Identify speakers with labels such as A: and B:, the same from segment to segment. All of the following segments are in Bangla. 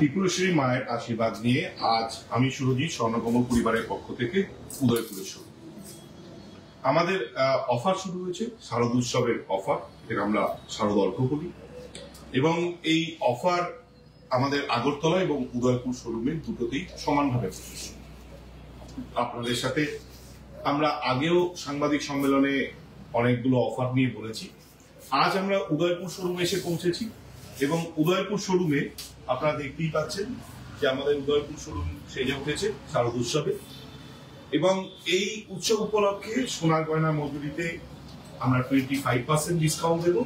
A: ত্রিপুরেশ্বরী মায়ের আশীর্বাদ নিয়ে আজ আমি সুরজিৎ স্বর্ণকমল পরিবারের পক্ষ থেকে উদয়পুরে শুরু। আমাদের অফার শুরু হয়েছে শারদ উৎসবের অফার, এটাকে আমরা শারদ অর্ঘ বলি, এবং এই অফার আমাদের আগরতলা এবং উদয়পুর শোরুমে দুটোতেই সমানভাবে আপনাদের সাথে আমরা আগেও সাংবাদিক সম্মেলনে অনেকগুলো অফার নিয়ে বলেছি। আজ আমরা উদয়পুর শোরুমে এসে পৌঁছেছি এবং উদয়পুর শোরুমে আপনারা দেখতেই পাচ্ছেন যে আমাদের উদয়পুর শোরুম সেজে উঠেছে শারদ উৎসবে, এবং এই উৎসব উপলক্ষে সোনার গয়না মজুরিতে আমরা 25% ডিসকাউন্ট দেব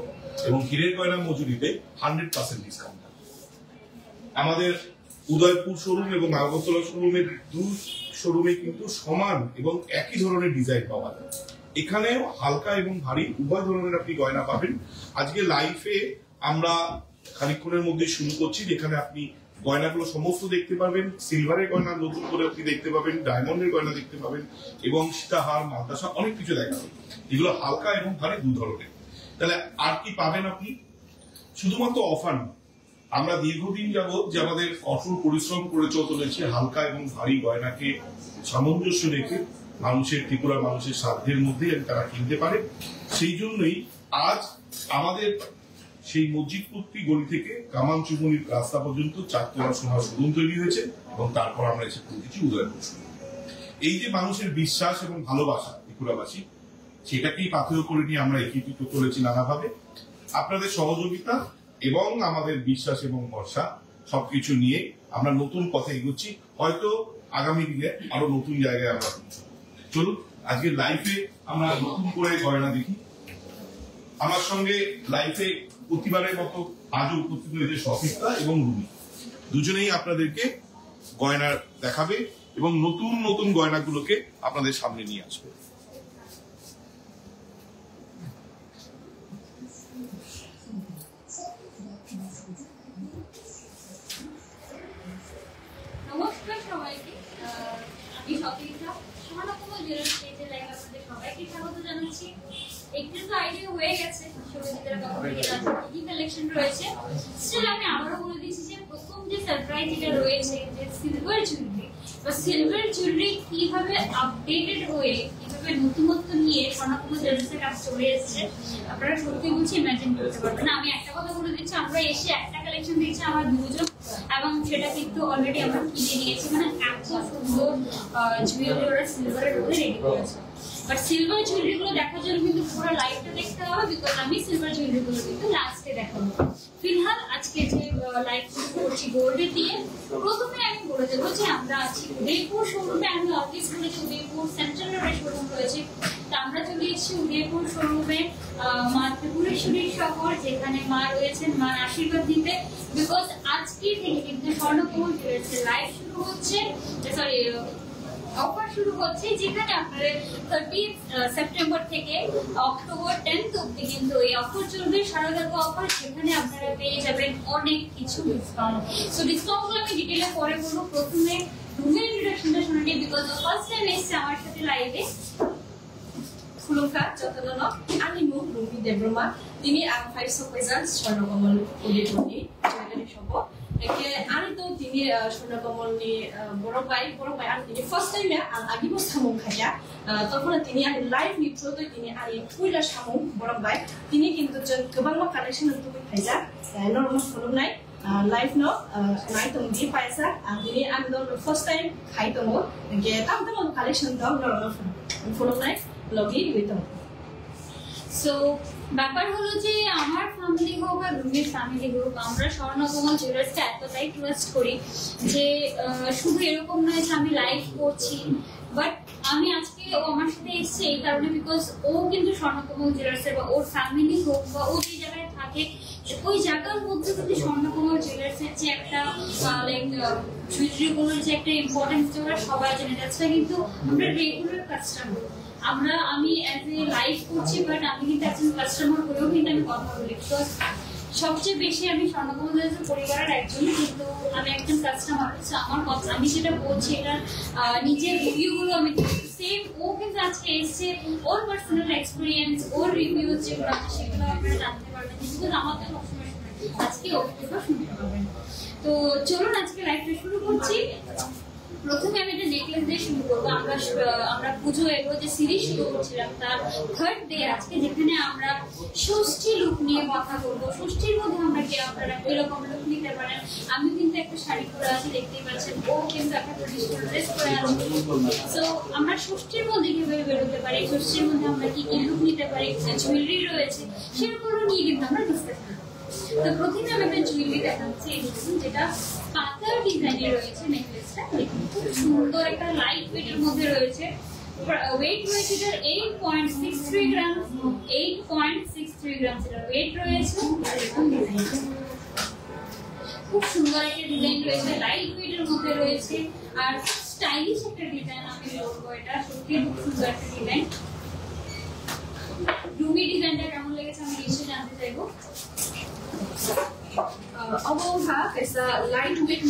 A: এবং হীরের গয়না মজুরিতে 100% ডিসকাউন্ট দেব। আমাদের উদয়পুর শোরুম এবং আগরতলা শোরুমের দুই শোরুমে কিন্তু সমান এবং একই ধরনের ডিজাইন পাওয়া যায়। এখানেও হালকা এবং ভারী উভয় ধরনের আপনি গয়না পাবেন। আজকে লাইফে আমরা খানিকক্ষণের মধ্যে শুরু করছি, যেখানে আপনি গয়নাগুলো সমস্ত দেখতে পাবেন। সিলভারের গয়না নতুন করে আপনি দেখতে পাবেন, ডায়মন্ডের গয়না দেখতে পাবেন এবং সীতাহার, মাদ্রাসা অনেক কিছু দেখাবেন। এগুলো হালকা এবং ভারী দু ধরনের। তাহলে আর কি পাবেন আপনি? শুধুমাত্র অফার না, আমরা দীর্ঘদিন যাবৎ যে আমাদের কঠোর পরিশ্রম করে চলেছি হালকা এবং ভারী গয়নাকে সামঞ্জস্য রেখে মানুষের, ত্রিপুরার মানুষের সাধ্যের মধ্যে তারা কিনতে পারে। সেই জন্যই আজ আমাদের সেই মসজিদপট্টি গলি থেকে কামান চুমনির রাস্তা পর্যন্ত 4 তলা সোনার শোরুম তৈরি হয়েছে এবং তারপর আমরা এসে পৌঁছেছি উদয়পুর শোরুম। এই যে মানুষের বিশ্বাস এবং ভালোবাসা ত্রিপুরাবাসী, সেটাকেই পাথেয় করে নিয়ে আমরা একীকৃত করেছি নানাভাবে। আপনাদের সহযোগিতা এবং আমাদের বিশ্বাস এবং ভরসা সবকিছু নিয়ে আমরা নতুন পথে এগোচ্ছি। হয়তো আগামী দিনে আরো নতুন জায়গায় আমরা চলুন আজকে লাইফে আমরা নতুন করে গয়না দেখি। আমার সঙ্গে লাইফে প্রতিবারের মতো আজও উপস্থিত হয়েছে সফিকতা এবং রুমি, দুজনেই আপনাদেরকে গয়না দেখাবে এবং নতুন নতুন গয়নাগুলোকে আপনাদের সামনে নিয়ে আসবে।
B: নমস্কার সবাইকে, আমি সফিকতা, স্বর্ণকমল জুয়েলার্স পেজে লাইভ আপনাদের সবাইকে স্বাগত জানাচ্ছি। একটু তো আইডিয়া হয়ে গেছে সুরজিতের কথা থেকে কি কালেকশন রয়েছে। স্টিল আমি আবারও বলে দিচ্ছি যে প্রথম যে সারপ্রাইজ যেটা রয়েছে যে সিলভার জুয়েলারি বা সিলভার জুয়েলারি কিভাবে আপডেটেড হয়ে কিভাবে নতুনত্ব নিয়ে স্বর্ণকমল জুয়েলার্সের কাছে চলে এসেছে, আপনারা সত্যি বলছি ইমাজিন করতে পারবেন না। আমি একটা কথা বলে দিচ্ছি, আমরা এসে একটা কালেকশন দিচ্ছি আমার দুজন, এবং সেটা কিন্তু অলরেডি আমরা কিনে নিয়েছি। মানে এত সুন্দর জুয়েলারি ওরা সিলভারের উপরে রেডি করেছে। বাট সিলভার জুয়েলারি গুলো দেখার জন্য কিন্তু পুরো লাইভটা দেখতে হবে, বিকজ আমি সিলভার জুয়েলারি গুলো কিন্তু লাস্টে দেখাবো। ফিলহাল আজকে যে লাইভ শুরু করছি গোল্ডের দিয়ে, প্রথমে আমি বলে দেবো যে আমরা আছি উদয়পুর শোরুমে। আমি অলওয়েজ বলি যে উদয়পুর সেন্ট্রাল রোডে শোরুম রয়েছে, তো আমরা চলে এসেছি উদয়পুর শোরুমে মা ত্রিপুরেশ্বরীর শহর, যেখানে মা রয়েছেন মার আশীর্বাদ দিতে। বিকজ আজকে থেকে কিন্তু স্বর্ণকমল জুয়েলার্সের লাইভ শুরু হচ্ছে, সরি অফার শুরু হচ্ছে, যেখানে আপনারা 30 সেপ্টেম্বর থেকে অক্টোবর 10 অব্দি কিন্তু এই অফার চলবে, শারদীয় অফার, যেখানে আপনারা পেয়ে যাবেন অনেক কিছু ডিসকাউন্ট। সো ডিসকাউন্টগুলো আমি ডিটেইলে পরে বলবো। প্রথমে রুমের ইন্ট্রোডাকশনটা শুনে নিই, বিকজ ফার্স্ট টাইম এসছে আমার সাথে লাইভে।
C: Khulungkha Jotonono, Animu Rumi Debroma, Tini ang 5 Sokwesan, Swarnakomal Udaypurni, Jewelry Shop. Eke ani to tini Swarnakomal ni Borobai ani tini first time ya ang agibo samung khaya. Topona tini ani live ni through to tini ani puila samung Borobai. Tini kintu jon gobang ma collection tu khaja. Normal khulungnai live no nai tong di paisa ang tini ani do first time khai tomo. Eke tam tam collection do normal khulungnai.
B: So ব্যাপার হলো যে আমার ফ্যামিলি হোক আর রুমির ফ্যামিলি হোক, আমরা স্বর্ণকমল জুয়েলার্সকে এতটাই ট্রাস্ট করি যে শুধু এরকম নয় যে আমি লাইভ করছি, বাট আমি আজকে ও আমার সাথে এসছে এই কারণে, বিকজ ও কিন্তু স্বর্ণকমল জুয়েলার্সের বা ওর ফ্যামিলি হোক বা ও যে জায়গায় থাকে ওই জায়গার মধ্যে যদি স্বর্ণকমল জুয়েলার্সের যে একটা লাইক জুয়েলারিগুলোর যে একটা ইম্পর্টেন্স ওরা সবাই জেনে যাচ্ছে, কিন্তু আমরা রেগুলার কাস্টমার। আমি অ্যাজ এ লাইভ করছি, বাট আমি কিন্তু একজন কাস্টমার হয়েও কিন্তু আমি কথা বলি, বিকজ সবচেয়ে বেশি আমি স্বর্ণকমল জুয়েলার্সের পরিবারের একজন, কিন্তু আমি একজন কাস্টমার। আমার কথা আমি যেটা বলছি এটা নিজের রিভিউগুলো আমি সেম ও কিন্তু আজকে এসছে, ওর পার্সোনাল এক্সপিরিয়েন্স, ওর রিভিউ যেগুলো আছে সেগুলো আপনারা জানতে পারবেন, বিকজ আমার তো সবসময় আজকে অভিজ্ঞতা শুনতে পাবেন। তো চলুন আজকে লাইভটা শুরু করছি। প্রথমে আমি একটা নেকলেস দিয়ে শুরু করবো। আমরা পুজো এলো যে সিরিজ শুরু করছিলাম তার থার্ড ডে আজকে, যেখানে আমরা ষষ্ঠী লুক নিয়ে কথা বলবো। ষষ্ঠীর মধ্যে আমরা আপনারা কিরকম লুক নিতে পারেন। আমি কিন্তু একটা শাড়ি পরে আছি, দেখতেই পাচ্ছেন, ও কিন্তু একটা ট্রেডিশনাল ড্রেস পরে আছে। তো আমরা ষষ্ঠীর মধ্যে কিভাবে বেরোতে পারি, ষষ্ঠীর মধ্যে আমরা কি কি লুক নিতে পারি, জুয়েলারি রয়েছে সেরকম নিয়ে কিন্তু আমরা ডিসকাস করবো। তো প্রথমে আমি একটা জুয়েলারি দেখাচ্ছি, যেটা পাতার ডিজাইনে রয়েছে নেকলেসটা। দেখুন খুব সুন্দর একটা লাইট ওয়েটের মধ্যে রয়েছে। ওয়েট রয়েছে এটার 8.63 গ্রাম, 8.63 গ্রাম এটার ওয়েট রয়েছে। খুব সুন্দর একটা ডিজাইন রয়েছে, লাইট ওয়েটের মধ্যে রয়েছে আর স্টাইলিশ একটা ডিজাইন আমি বলবো। এটা সত্যি খুব সুন্দর একটা ডিজাইন। রুমি ডিজাইনটা কেমন লেগেছে আমি নিশ্চয়ই জানতে চাইবো।
C: Omoha is a lightweight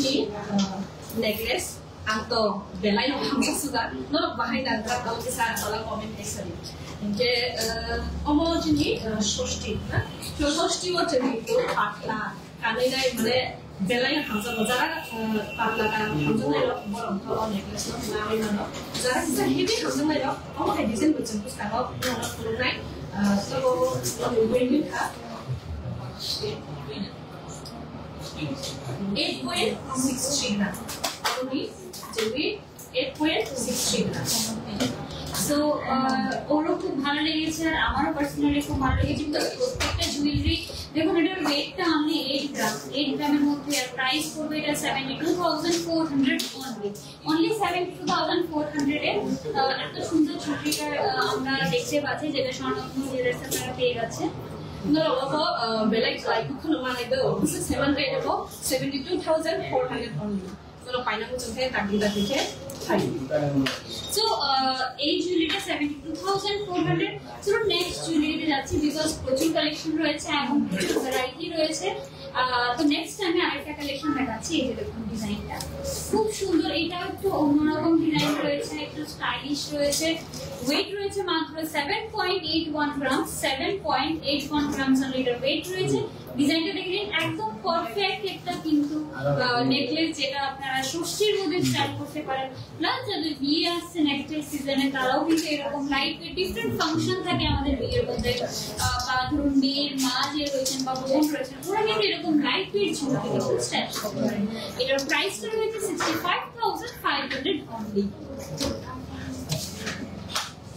C: necklace atau belai no hamsa suga no bahai nanta kalau bisa dalam komen section. Jadi omo jini shoshti na shoshti wo jadi itu patla karena ini mana belai hamsa bozara patla kan hamsa na lo borong to necklace no na mana zara bisa heavy hamsa na lo omo hai design bocam kus kalau no kurang naik so ini ha 8.63 gram, only jewelry 8.63 gram.
B: So ওরও খুব ভালো লেগেছে আর আমারও পার্সোনালি খুব ভালো লেগেছে। প্রত্যেকটা জুয়েলারি দেখুন, এটার ওয়েটটা অনলি 8 গ্রাম, 8 গ্রামের মধ্যে। আর প্রাইস পড়বে এটা 72,400 অনলি 72,400 এ। এত সুন্দর জুয়েলারিটা আমরা দেখতে পাচ্ছি, যেটা স্বর্ণরত্ন জুয়েলার্স আপনারা পেয়ে যাচ্ছেন।
C: No, also belai like kalau mana itu, this is 72,400 only. Kalau final macam saya tak kita fikir, hai.
B: So এই জুয়েলারিটা 72,400। চলো নেক্সট জুয়েলারিতে যাচ্ছি, বিকজ প্রচুর কালেকশন রয়েছে এবং প্রচুর ভ্যারাইটি রয়েছে। তো নেক্সট আমি আরেকটা কালেকশন দেখাচ্ছি। এই যে দেখুন ডিজাইনটা খুব সুন্দর, এটা একটু অন্যরকম ডিজাইন রয়েছে, একটু স্টাইলিশ রয়েছে। ওয়েট রয়েছে মাত্র 7.81 গ্রাম, 7.81 গ্রাম এটার ওয়েট রয়েছে। ডিজাইনটা দেখে একদম পারফেক্ট একটা কিন্তু নেকলেস, যেটা আপনারা ষষ্ঠীর মধ্যে স্টাইল করতে পারেন। প্লাস যাদের বিয়ে আসছে নেক্সট সিজনে, তারাও কিন্তু এরকম লাইট ডিফারেন্ট ফাংশন থাকে আমাদের বিয়ের মধ্যে, বা ধরুন মেয়ের মা যে রয়েছেন বা বোন রয়েছেন, ওরা কিন্তু এরকম লাইট ওয়েট ঝুঁকি কিন্তু স্টাইল করতে পারেন। এটার প্রাইসটা রয়েছে 65,500 only.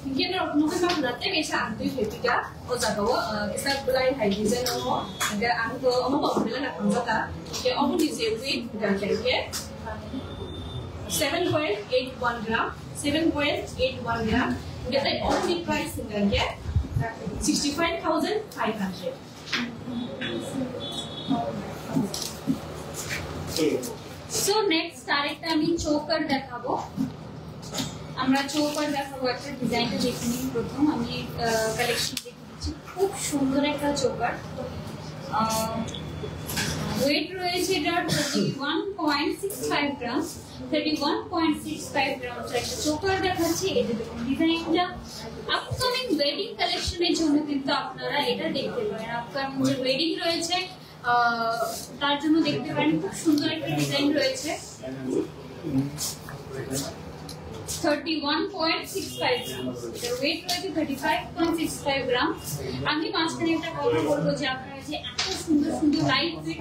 C: Mungkin mungkin mau berarti bisa antu juga, oh jago, kita belai hai desain omo, ada antu omo mau beli nak antu ka, ke omo desain weight dan kayak 7.81 gram, 7.81 gram, kita only price dengan dia 65,500.
B: So next আরেকটা আমি চোকার দেখাবো। আমরা চৌকার দেখাবো, একটা ডিজাইনটা দেখে নিন। প্রথম আমি কালেকশন দেখে দিচ্ছি, খুব সুন্দর একটা চৌকার। ওয়েট রয়েছে এটার 31.65 গ্রাম, 31.65 গ্রাম একটা চৌকার দেখাচ্ছি। এই যে দেখুন ডিজাইনটা আপকামিং ওয়েডিং কালেকশনের জন্য কিন্তু আপনারা এটা দেখতে পারেন। আপকামিং যে ওয়েডিং রয়েছে তার জন্য দেখতে পারেন, খুব সুন্দর একটা ডিজাইন রয়েছে। 31.65 গ্রাম, এটার ওয়েট রয়েছে 35.65 গ্রাম। আমি মাঝখানে একটা কথা বলবো যে আপনারা যে এত সুন্দর সুন্দর লাইট ওয়েট,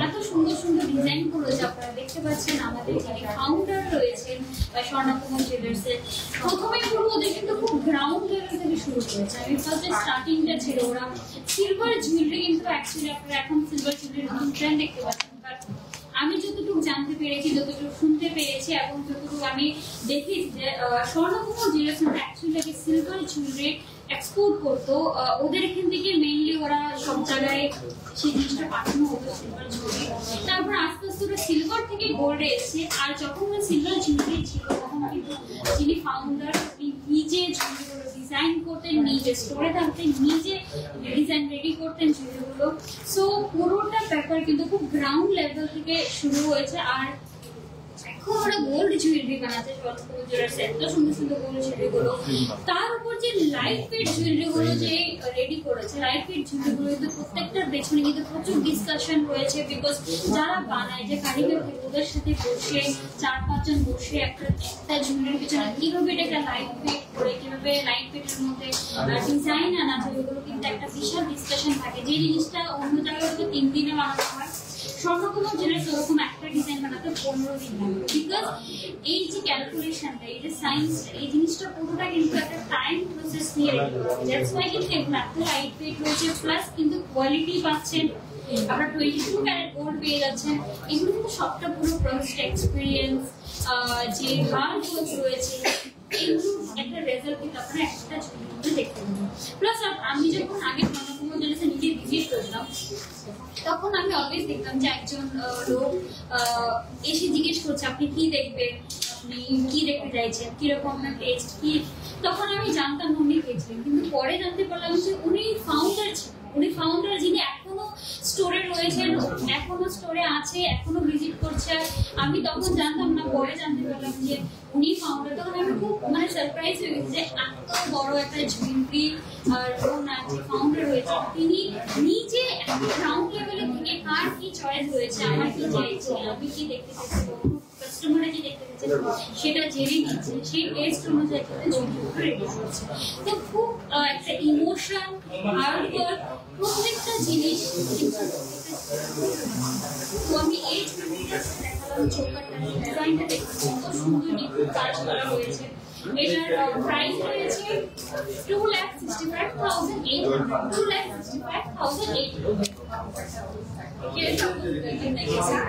B: এত সুন্দর সুন্দর ডিজাইন গুলো যে আপনারা দেখতে পাচ্ছেন আমাদের যিনি ফাউন্ডার রয়েছেন স্বর্ণকুমার জুয়েলার্সের, প্রথমে বলবো ওদের কিন্তু খুব গ্রাউন্ড লেভেল থেকে শুরু করেছে। আমি ফার্স্টে স্টার্টিংটা ছিল ওরা সিলভার জুয়েলারি, কিন্তু অ্যাকচুয়ালি আপনারা এখন সিলভার জুয়েলারি নতুন ট্রেন্ড দেখতে পাচ্ছেন। বাট আমি যতটুকু জানতে পেরেছি, যতটুকু শুনতে পেরেছি এবং যতটুকু আমি দেখি যে Swarnakumar jewellers actually silver jewellery export করতো। ওদের এখান থেকে মেইনলি ওরা সব জায়গায় সেই জিনিসটা পাঠানো হতো সিলভার জুয়েলারি। তারপর আস্তে আস্তে ওরা সিলভার থেকে গোল্ডে এসেছে। আর যখন ওরা সিলভার জুয়েলারি ছিল তখন কিন্তু যিনি ফাউন্ডার নিজে জুয়েলারিগুলো ডিজাইন করতেন, নিজে স্টোরে থাকতেন, নিজে ডিজাইন রেডি করতেন জুয়েলারিগুলো। সো পুরোটা ব্যাপার কিন্তু খুব গ্রাউন্ড লেভেল থেকে শুরু হয়েছে। আর এখন ওরা গোল্ড জুয়েলারি বানাচ্ছে, স্বর্ণকমল জুয়েলার্স এত সুন্দর সুন্দর গোল্ড জুয়েলারি গুলো, তার উপর যে লাইট ওয়েট জুয়েলারি গুলো যে রেডি করেছে, লাইট ওয়েট জুয়েলারি গুলো কিন্তু প্রত্যেকটার পেছনে কিন্তু প্রচুর ডিসকাশন রয়েছে, বিকজ যারা বানায় যে কারিগর ওদের সাথে বসে 4-5 জন বসে একটা জুয়েলারির পেছনে কিভাবে এটাকে লাইট ওয়েট করে, কিভাবে লাইট ওয়েটের মধ্যে ডিজাইন আনা যায়, ওগুলো কিন্তু একটা বিশাল ডিসকাশন থাকে। যে জিনিসটা অন্য জায়গায় হয়তো 3 দিনে বানানো হয়, স্বর্ণকমল জুয়েলার্স ওরকম একটা ডিজাইন বানাতে 15 দিন লাগে, বিকজ এই যে ক্যালকুলেশনটা, এই যে সায়েন্স, এই জিনিসটা পুরোটা কিন্তু একটা টাইম প্রসেস নিয়ে রেডি করা। দ্যাটস ওয়াই কিন্তু এগুলো এত লাইট ওয়েট রয়েছে, প্লাস কিন্তু কোয়ালিটি পাচ্ছেন, আপনারা 22 ক্যারেট গোল্ড পেয়ে যাচ্ছেন। এগুলো কিন্তু সবটা পুরো প্রসেস এক্সপিরিয়েন্স, যে হার্ড ওয়ার্ক রয়েছে, এগুলো একটা রেজাল্ট কিন্তু আপনারা একটা ছবির মধ্যে দেখতে পাবেন। প্লাস আমি যখন আগে স্বর্ণকমল জুয়েলার্সে নিজে ভিজিট করতাম, তখন আমি অলওয়েজ দেখতাম যে একজন লোক এসে জিজ্ঞেস করছে আপনি কি দেখবেন, আপনি কি দেখতে চাইছেন, কিরকম আপনার টেস্ট কি। তখন আমি জানতাম উনি দেখছিলেন, কিন্তু পরে জানতে পারলাম যে উনি ফাউন্ডার ছিলেন। উনি ফাউন্ডার যিনি এখনো স্টোরে রয়েছেন, এখনো স্টোরে আছে, এখনো ভিজিট করছে। আমি তখন জানতাম না, পরে জানতে পারলাম যে উনি ফাউন্ডার। তখন আমি খুব সারপ্রাইজ হয়ে গেছি যে এত বড় একটা জুয়েলারি ফাউন্ডার হয়েছে, তিনি নিজে গ্রাউন্ড লেভেলে থেকে কার কি চয়েস হয়েছে, আমার কি চাইছে, আমি কি দেখতে চাইছি, কাস্টমারে কি দেখতে চাইছে সেটা জেনে নিচ্ছে, সেই টেস্ট অনুযায়ী রেডি করছে। তো খুব একটা ইমোশন, হার্ড ওয়ার্ক, প্রত্যেকটা জিনিস। তো আমি এই দেখালাম চোখটা, ডিজাইনটা দেখতে কত সুন্দর নিখুঁত কাজ করা হয়েছে। এটার প্রাইস রয়েছে 2,65,800।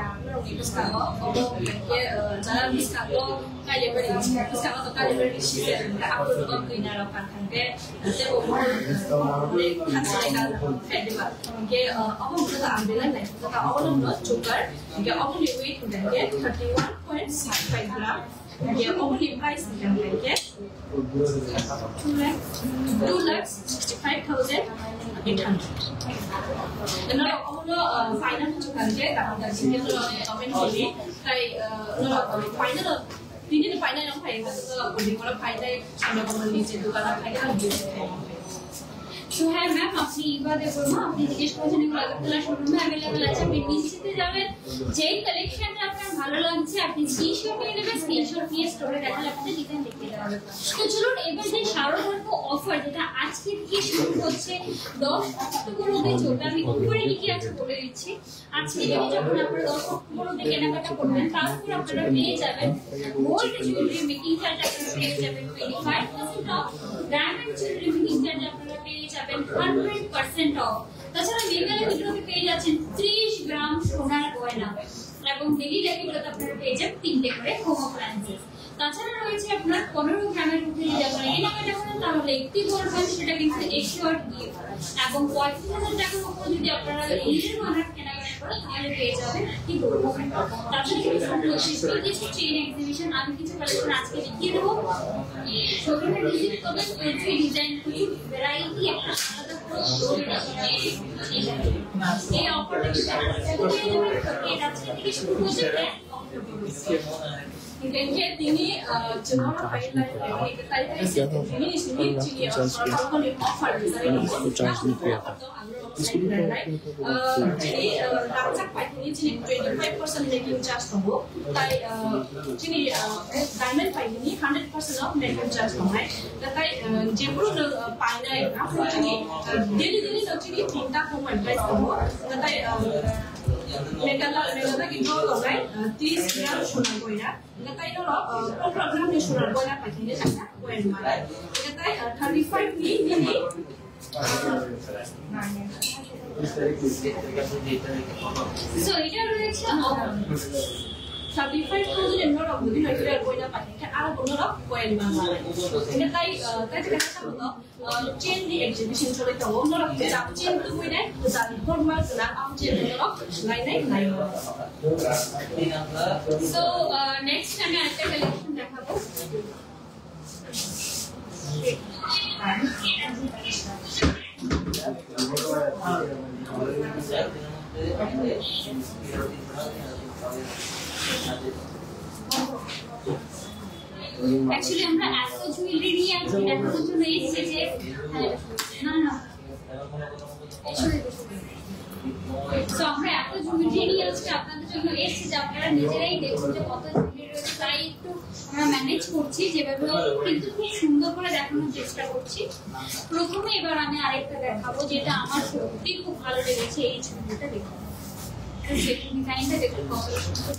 C: Jalan Biscago, kaya ba rin Biscago to kaya ba rin siya ako to ang pinarapan kaya dito mo kasi na pwede ba kaya ako mga ambilan na ito ka ako ng sugar kaya ako ni weight ko din kaya 31.65 gram kaya ako ni price din kaya 2,65,800 Nó final cho cần chế tạo là chỉ là ở bên hồ lý đây nó final là tuy nhiên final nó phải là mình có là final nó có mình đi trên là final là gì
B: তো হ্যাঁ ম্যাম, আপনি ইবাদে বলবো, আপনি জিজ্ঞেস করছেন এগুলো আগরতলা শোরুমে অ্যাভেলেবেল আছে। আপনি নিশ্চিতে যাবেন, যেই কালেকশনটা আপনার ভালো লাগছে আপনি স্ক্রিনশট নিয়ে নেবেন, স্ক্রিনশট নিয়ে স্টোরে দেখালে আপনাদের ডিজাইন দেখতে যাবেন। তো চলুন এবার যে সার্বভৌম অফার যেটা আজকে থেকে শুরু হচ্ছে 10 অক্টোবর অবধি চলবে, আমি উপরে কি কি আছে বলে দিচ্ছি। আজকে থেকে যখন আপনারা 10 অক্টোবর অবধি কেনাকাটা করবেন, তার উপর আপনারা পেয়ে যাবেন গোল্ড জুয়েলারি মেকিং চার্জ, আপনারা পেয়ে যাবেন 25% of, diamond jewellery making charge আপনারা পেয়ে যাবেন 100% অফ। তাছাড়া মেয়েদের ভিতরে পেয়ে যাচ্ছেন 30 গ্রাম সোনার গয়না, এবং ডেলি লাইফগুলোতে আপনারা পেয়ে যাবেন 3টে করে হোম অ্যাপ্লায়েন্সেস। তাছাড়া রয়েছে আপনার 15 গ্রামের উপরে যদি আপনারা কেনাকাটা করেন তাহলে একটি গোল্ড কয়েন, সেটা কিন্তু এশিওর গিফট, এবং 35,000 টাকার উপর যদি আপনারা নিজের মানের কেনাকাটা করেন তাহলে পেয়ে যাবেন একটি গোল্ড কয়েন। তাছাড়া কিছু চেইন এক্সিবিশন আমি কিছু কালেকশন আজকে দেখিয়ে দেবো, শোরুমে ভিজিট করবেন, প্রচুর ডিজাইন, প্রচুর ভ্যারাইটি, একটা আলাদা এই অফারটা থেকে শুরু হচ্ছে।
C: Kaya tini cuma highlight ini kita ini sini ciri kalau di offer misalnya jadi rancak pak ini ciri 25% making charge kamu, tapi ciri diamond pak ini 100% of making charge kamu, tapi jepur panai aku ciri daily ciri tinta kamu advice kamu, tapi Megala gitu loh, right? 30 gram sonar goyna. Ngatai lo, program ni sonar goyna pakai ni ada goyna mana? Ngatai 35 ni.
B: So এটা রয়েছে
C: 35,000 euro of the regular goyna pakai. Kan ada goyna lo goyna mana? Ngatai kita tahu chain di exhibition চলে তো অন্য রকম চাপ চেন তো কই নাই তো জানি ফরমাল না আম চেন হলো নাই
B: সো নেক্সট আমি আরেকটা কালেকশন দেখাবো। অ্যাকচুয়ালি আমরা এত জুয়েলারি নিয়ে আজকে দেখানোর জন্য এসেছি যে না না সো আমরা এত জুয়েলারি নিয়ে আজকে আপনাদের জন্য এসেছি যে আপনারা নিজেরাই দেখুন যে কত জুয়েলারি রয়েছে, তাই একটু আমরা ম্যানেজ করছি যেভাবে কিন্তু খুব সুন্দর করে দেখানোর চেষ্টা করছি। প্রথমে এবার আমি আরেকটা দেখাবো যেটা আমার সত্যি খুব ভালো লেগেছে, এই জুয়েলারিটা দেখুন, ডিজাইনটা দেখুন কত সুন্দর।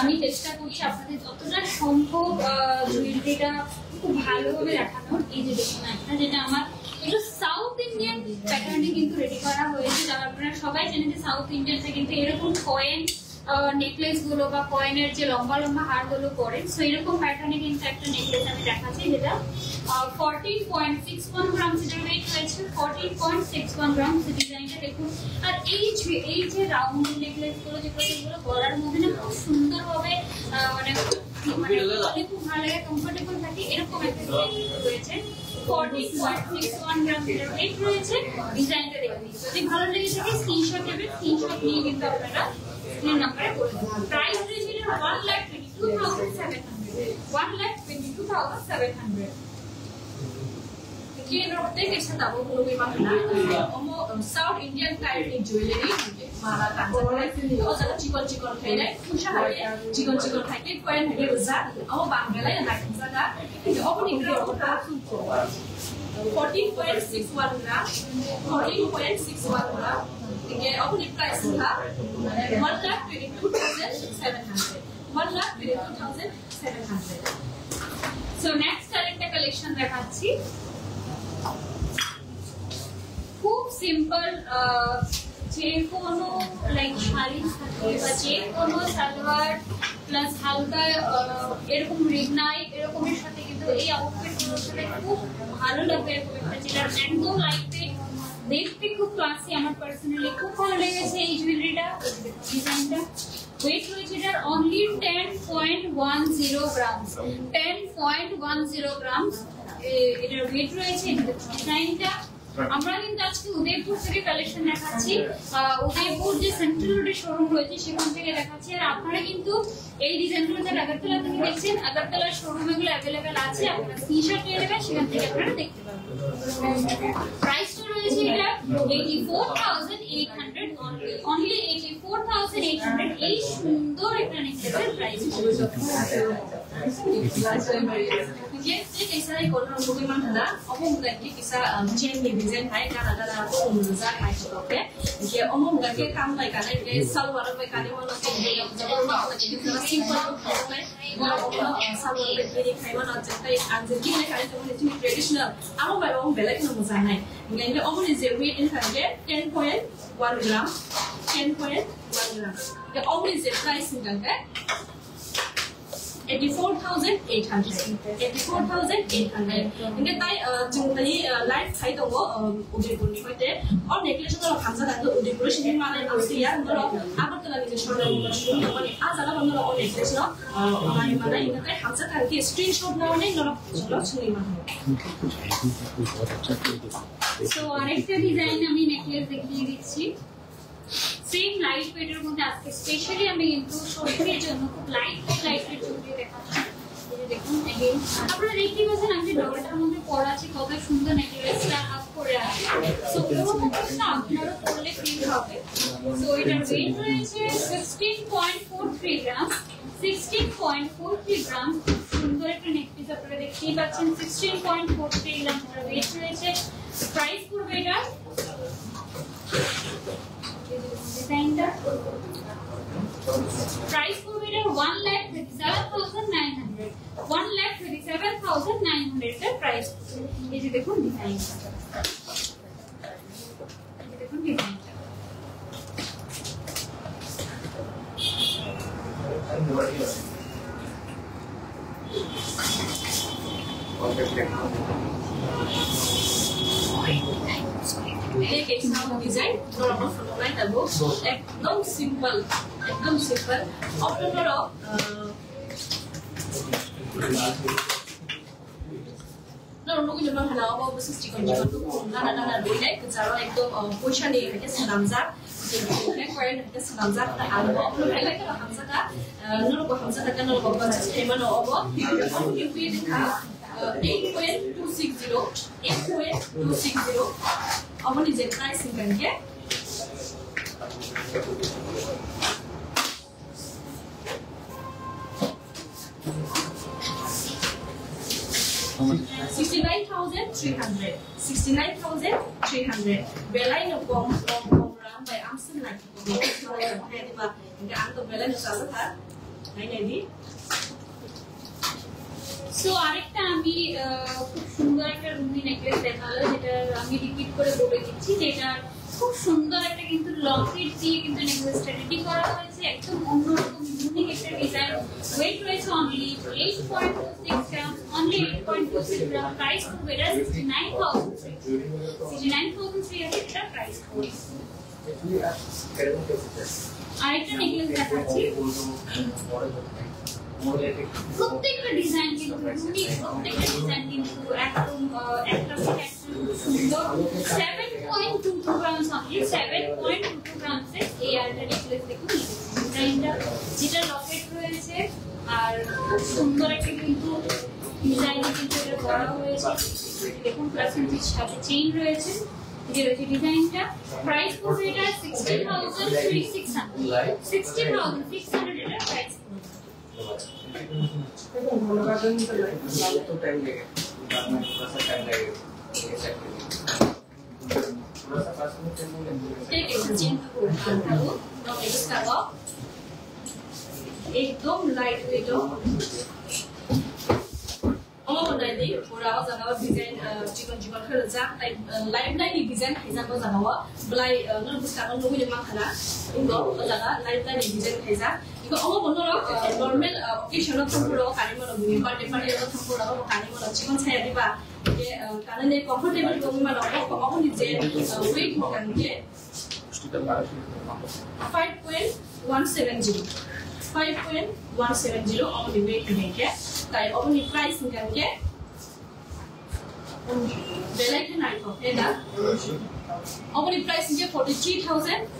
B: আমি চেষ্টা করছি আপনাদের যতটা সম্ভব জুয়েলারিটা খুব ভালোভাবে দেখানোর। এই যে দেখুন একটা যেটা আমার একটু সাউথ ইন্ডিয়ান প্যাটার্নে কিন্তু রেডি করা হয়েছে, যারা আপনারা সবাই জানেন যে সাউথ ইন্ডিয়ানটা কিন্তু এরকম কয়েন নেকলেস গুলো বা কয়েনের যে লম্বা লম্বা হার গুলো পরে, সো এরকম প্যাটার্নে কিন্তু একটা নেকলেস আমি দেখাচ্ছি যেটা 14.61 গ্রাম যেটা ওয়েট হয়েছে, 14.61 গ্রাম। ডিজাইনটা দেখুন, আর এই যে রাউন্ড নেকলেস গুলো যেগুলো গলার মধ্যে না খুব সুন্দর ভাবে মানে খুব ভালো লাগে, কমফোর্টেবল থাকে, এরকম একটা ডিজাইন রয়েছে। 14.61 গ্রাম যেটা ওয়েট রয়েছে। ডিজাইনটা দেখুন, যদি ভালো লেগে থাকে স্ক্রিনশট নেবেন, স্ক্রিনশট নিয়ে কিন্তু আপনারা স্ক্রিন নাম্বারে করে দেবেন। প্রাইস রয়েছে 1,22,700, 1,22,700। Kita berarti kita tahu belum memang South Indian kind of jewelry malah kan. Oh, saya cikon kayak, pusha kayak, cikon kayak, koin kayak besar. Oh, bangga ya nak besar. Oh, ini berapa? 14.61 gram, 14.61 gram. Ini oh, ini price nya 1,22,700, 1,22,700. So next arekta collection দেখাচ্ছি। খুব সিম্পল, যে কোনো লাইক শাড়ি থাকে বা যে কোনো সালোয়ার প্লাস হালকা এরকম রিগনাই এরকমের সাথে কিন্তু এই আউটফিটগুলোর সাথে খুব ভালো লাগবে। এরকম একটা যেটা একদম লাইটওয়েট, দেখতে খুব ক্লাসি, আমার পার্সোনালি খুব ভালো লেগেছে এই জুয়েলারিটা। ডিজাইনটা ওয়েট রয়েছে এটার অনলি 10.10 গ্রাম, 10.10 গ্রাম এটার ওয়েট রয়েছে। ডিজাইনটা আমরা কিন্তু আজকে উদয়পুর থেকে কালেকশন দেখাচ্ছি, উদয়পুর যে সেন্ট্রাল রোডের শোরুম রয়েছে সেখান থেকে দেখাচ্ছি। আর আপনারা কিন্তু এই ডিজাইনগুলো যারা আগরতলা থেকে দেখছেন, আগরতলার শোরুমে গুলো অ্যাভেলেবেল আছে, আপনারা স্ক্রিনশট নিয়ে নেবেন, সেখান থেকে আপনারা দেখতে পাবেন। প্রাইসটা রয়েছে এটা 84,800 অনলি 84,800। এই সুন্দর একটা নেকলেসের price Jadi kisah ekonomi bagaimana dah? Omong ganti kisah chain ni design hai karena ada omong design hai juga. Jadi omong ganti kamu lagi karena ini salwar apa kali mana jadi jauh mana jadi kita simple kan? Omong salwar berdiri kayak mana jadi anjir gini kali itu itu traditional. Aku baru omong belak nama sana. Jadi omong ni weight ini kan 10.1 gram, 10.1 gram. Jadi omong ni price ni kan? 84,800. 84,800. Ini tay chúng tadi live thấy đồng bộ Udaipur ni phải और necklace तो हमसा दांतो Udaipur sini mana Austria तो apa तो lagi shoulder shoulder तो ni आज आला बंदो और necklace ना mana ini tay हमसा Danti screenshot ना नहीं ना चलो सुनी mana so আরেকটা ডিজাইন আমি নেকলেস দেখিয়ে দিচ্ছি সেম লাইট ওয়েটের মধ্যে আজকে স্পেশালি আমি কিন্তু শরীরের জন্য খুব লাইট ওয়েট জুয়েলারি দেখাচ্ছি। এই যে দেখুন अगेन আপনারা দেখতে পাচ্ছেন আমি ডলারটার মধ্যে পরা আছে, কত সুন্দর নেকলেসটা আপ করে আছে। সো পুরোটা আপনারা পরলে ফিল হবে। সো এটার ওয়েট রয়েছে 16.43 গ্রাম, 16.43 গ্রাম। সুন্দর একটা নেকলেস আপনারা দেখতেই পাচ্ছেন, 16.43 গ্রাম এর ওয়েট রয়েছে। প্রাইস পড়বে এটা ডিজাইনটা প্রাইস পড়বে এটা 1,37,900, 1,37,900 এর প্রাইস। এই যে দেখুন ডিজাইনটা, এই যে দেখুন ডিজাইনটা। Ini kayak sama desain, normal lain tahu, एकदम simple, एकदम simple. Option noro, no
C: nunggu zaman hana apa besus cikon cikon tu nana beda kecara itu posisi ni mereka senamza jadi koin mereka senamza alu apa mereka kalau hamza ka nuru ko hamza ka nuru ko baca tema no apa aku pilih ka 8.260 apa ni jadi price kan ke 69,300 belai no bom ram by amsen lagi bom hai di ba inga anto belai no sala tha nai di
B: so আরেকটা আমি খুব সুন্দর একটা রুমি নেকলেস দেখালো যেটা আমি রিপিট করে বলে দিচ্ছি যেটা খুব সুন্দর একটা কিন্তু লকেট দিয়ে কিন্তু নেকলেসটা রেডি করা হয়েছে একদম অন্যরকম ইউনিক একটা ডিজাইন ওয়েট রয়েছে অনলি 8.26 গ্রাম অনলি 8.26 গ্রাম প্রাইস পড়বে এটা 69,300 এটা প্রাইস পড়বে আরেকটা নেকলেস দেখাচ্ছি প্রত্যেকটা ডিজাইন কিন্তু ইউনিক প্রত্যেকটা ডিজাইন কিন্তু একদম একটা সুন্দর 7.22 গ্রাম অনলি 7.22 গ্রাম এর এই আলটা নেকলেস দেখুন ডিজাইনটা যেটা লকেট রয়েছে আর খুব সুন্দর একটা কিন্তু ডিজাইন কিন্তু এটা করা হয়েছে দেখুন প্লাস এর সাথে চেইন রয়েছে ये रही डिजाइनটা प्राइस পড়বে এটা 60,600 এটা প্রাইস
C: एकदम लाइट वेट हो Oh, nanti orang jangan desain cikon-cikon kerja, lain lain desain kerja kau jangan wa, belai nunggu sekarang nunggu jemang kana, itu jangan lain lain desain kerja. Jika orang benar normal occasional tempurung kali mana bunyi, party tempurung kali mana cikon saya di bawah, karena ni comfortable bunyi mana orang desain weight bukan dia 5.170. 5.170 on the way to make it. Kaya on the price ni kan ke? Belai kan naik kok, ada? On the price ni 43,400.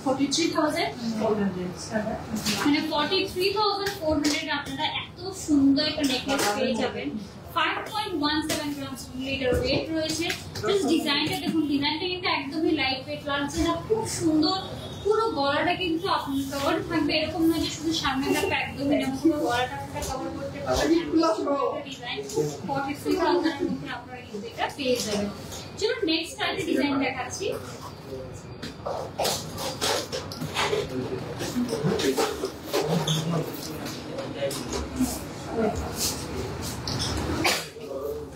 C: 43,400.
B: মানে 43,400 আপনারা এত সুন্দর একটা নেকলেস পেয়ে যাবেন 5.17 গ্রাম এটার ওয়েট রয়েছে জাস্ট ডিজাইনটা দেখুন ডিজাইনটা কিন্তু একদমই লাইট ওয়েট লাগছে না খুব সুন্দর পুরো গলাটা কিন্তু আপনার কভার থাকবে এরকম নয় যে শুধু সামনেটা একদমই না পুরো গলাটা কভার করতে পারবেন ডিজাইন 43,000 এর মধ্যে আপনারা কিন্তু এটা পেয়ে যাবেন চলুন নেক্সট আরেকটা ডিজাইন দেখাচ্ছি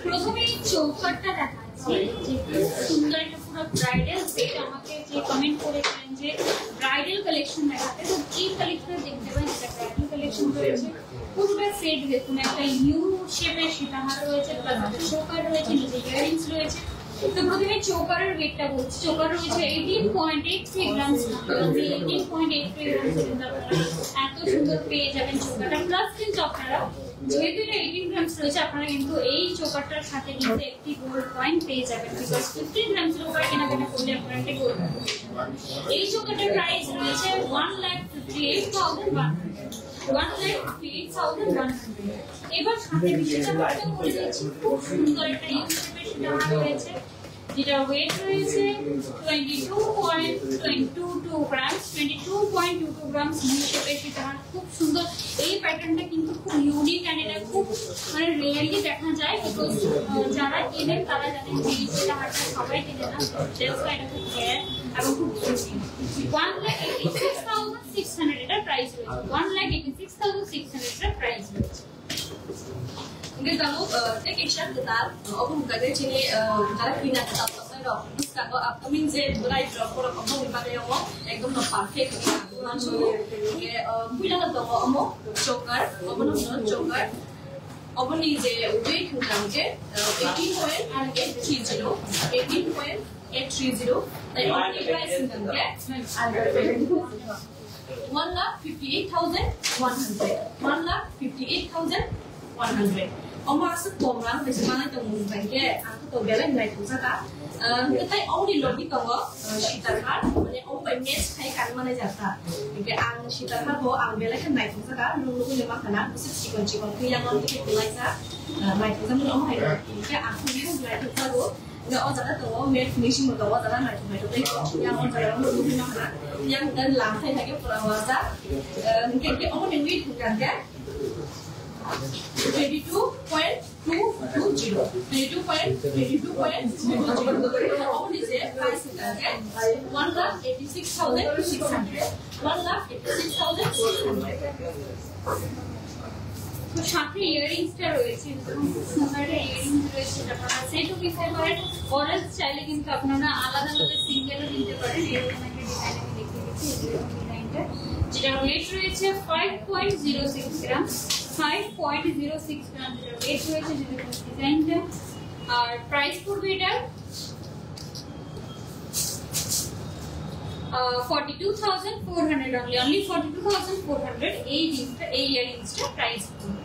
B: প্রথমে চৌকাটটা দেখাচ্ছি যে সুন্দর একটা পুরো ব্রাইডাল সেট আমাকে যে কমেন্ট করেছিলেন যে ব্রাইডাল কালেকশন দেখাতে তো এই কালেকশন দেখতে পাবেন এটা ব্রাইডাল কালেকশন রয়েছে পুরোটা সেট দেখুন একটা ইউ শেপের সীতাহার রয়েছে প্লাস চৌকাট রয়েছে নিচে ইয়ারিংস রয়েছে তো প্রথমে চৌকারের ওয়েটটা বলছি চৌকার রয়েছে 18.83 গ্রাম 18.83 গ্রাম এত সুন্দর পেয়ে যাবেন চৌকাটা প্লাস কিন্তু আপনারা যেহেতু এটা 18 গ্রামস রয়েছে আপনারা কিন্তু এই চৌকাটার সাথে কিন্তু একটি গোল্ড কয়েন পেয়ে যাবেন বিকজ 15 গ্রামস এর উপরে কেনাকাটা করলে আপনারা একটা গোল্ড এই চৌকাটার প্রাইস রয়েছে 1,58,100 এবার সাথে বিশেষটা করে দিচ্ছি খুব সুন্দর একটা ইউ শেপের সেটা রয়েছে যেটা ওয়েট রয়েছে 22.22 গ্রামস 22.22 গ্রামস ইউ শেপের সেটা খুব সুন্দর এই প্যাটার্নটা কিন্তু খুব ইউনিক এন্ড এটা খুব মানে রেয়ারলি দেখা যায় বিকজ যারা কেনেন তারা জানেন যে এই হারটা সবাই কেনে না দ্যাটস ওয়াই এটা খুব রেয়ার এবং খুব ইউনিক 1,86,600 এটা প্রাইস রয়েছে 1,86,600 এটা প্রাইস রয়েছে
C: Mungkin kamu ikhlas betul. Aku bukan dari sini cara pindah tetap saya dok. Kalau upcoming je mulai drop kalau kamu dipakai yang mau, ekdom no perfect. Langsung ke pindah ke toko kamu choker, kamu nonton choker. Kamu ni je weight hutang ke 18.830, 18.830. Tapi only price hutang ke 1,58,100. 1,58,100. ông mà sức bom lắm thì sẽ mang trong một vài cái ăn cái tổ bé lên này cũng ra cả cái tay ông đi lột đi còn đó sita card nên ông phải nhét hay cắn mà này giả cả cái ăn sita card đó ăn bé lên cái này cũng ra cả luôn luôn lên mang khả năng sức chỉ còn khi ăn ngon cái lại ra này cũng ra muốn ông hay cái ăn không lại được ra luôn nếu ông ra đó mẹ finishing một tổ ra đó này phải được đấy yang ông ra đó luôn luôn mang khả năng yang đang làm thay cái phần ra cái ông mình biết cũng cần cái 22.220 All is there, price is there. 1,86,600. 1,86,600.
B: তো সাথে ইয়ারিংসটা রয়েছে, সুন্দর ইয়ারিংস রয়েছে, আপনারা সেটও প্রিফার করেন, অরেঞ্জ চাইলে কিন্তু আপনারা আলাদা আলাদা সিঙ্গেলও নিতে পারেন। এরকম একটা ডিজাইন আমি দেখিয়ে দিচ্ছি, এরকম ডিজাইনটা, যেটা ওয়েট রয়েছে 5.06 গ্রাম, 5.06 গ্রাম যেটা ওয়েট রয়েছে, যেটা ডিজাইনটা। আর প্রাইস পড়বে এটা 42,400 only 42,400 এই জিনিসটা, এই ইয়ারিংসটা প্রাইস পড়বে।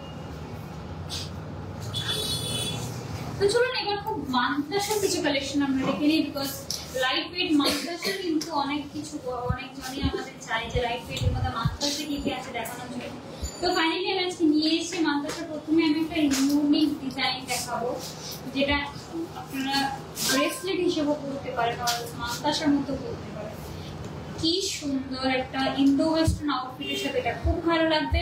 B: তো চলুন এবার খুব মান্তাসার কিছু কালেকশন আমরা দেখে নিই, বিকজ লাইট ওয়েট মান্তাসা কিন্তু অনেক কিছু, অনেকজনই আমাদের চাই যে লাইট ওয়েটের মধ্যে মান্তাসা কি কি আছে দেখানোর জন্য। তো ফাইনালি আমি আজকে নিয়ে এসেছি মান্তাসা। প্রথমে আমি একটা ইউনিক ডিজাইন দেখাবো, যেটা আপনারা ব্রেসলেট হিসেবে পরতে পারেন আর মান্তাসার মতো পরতে পারেন। কি সুন্দর একটা ইন্দো ওয়েস্টার্ন আউটফিটের সাথে এটা খুব ভালো লাগবে।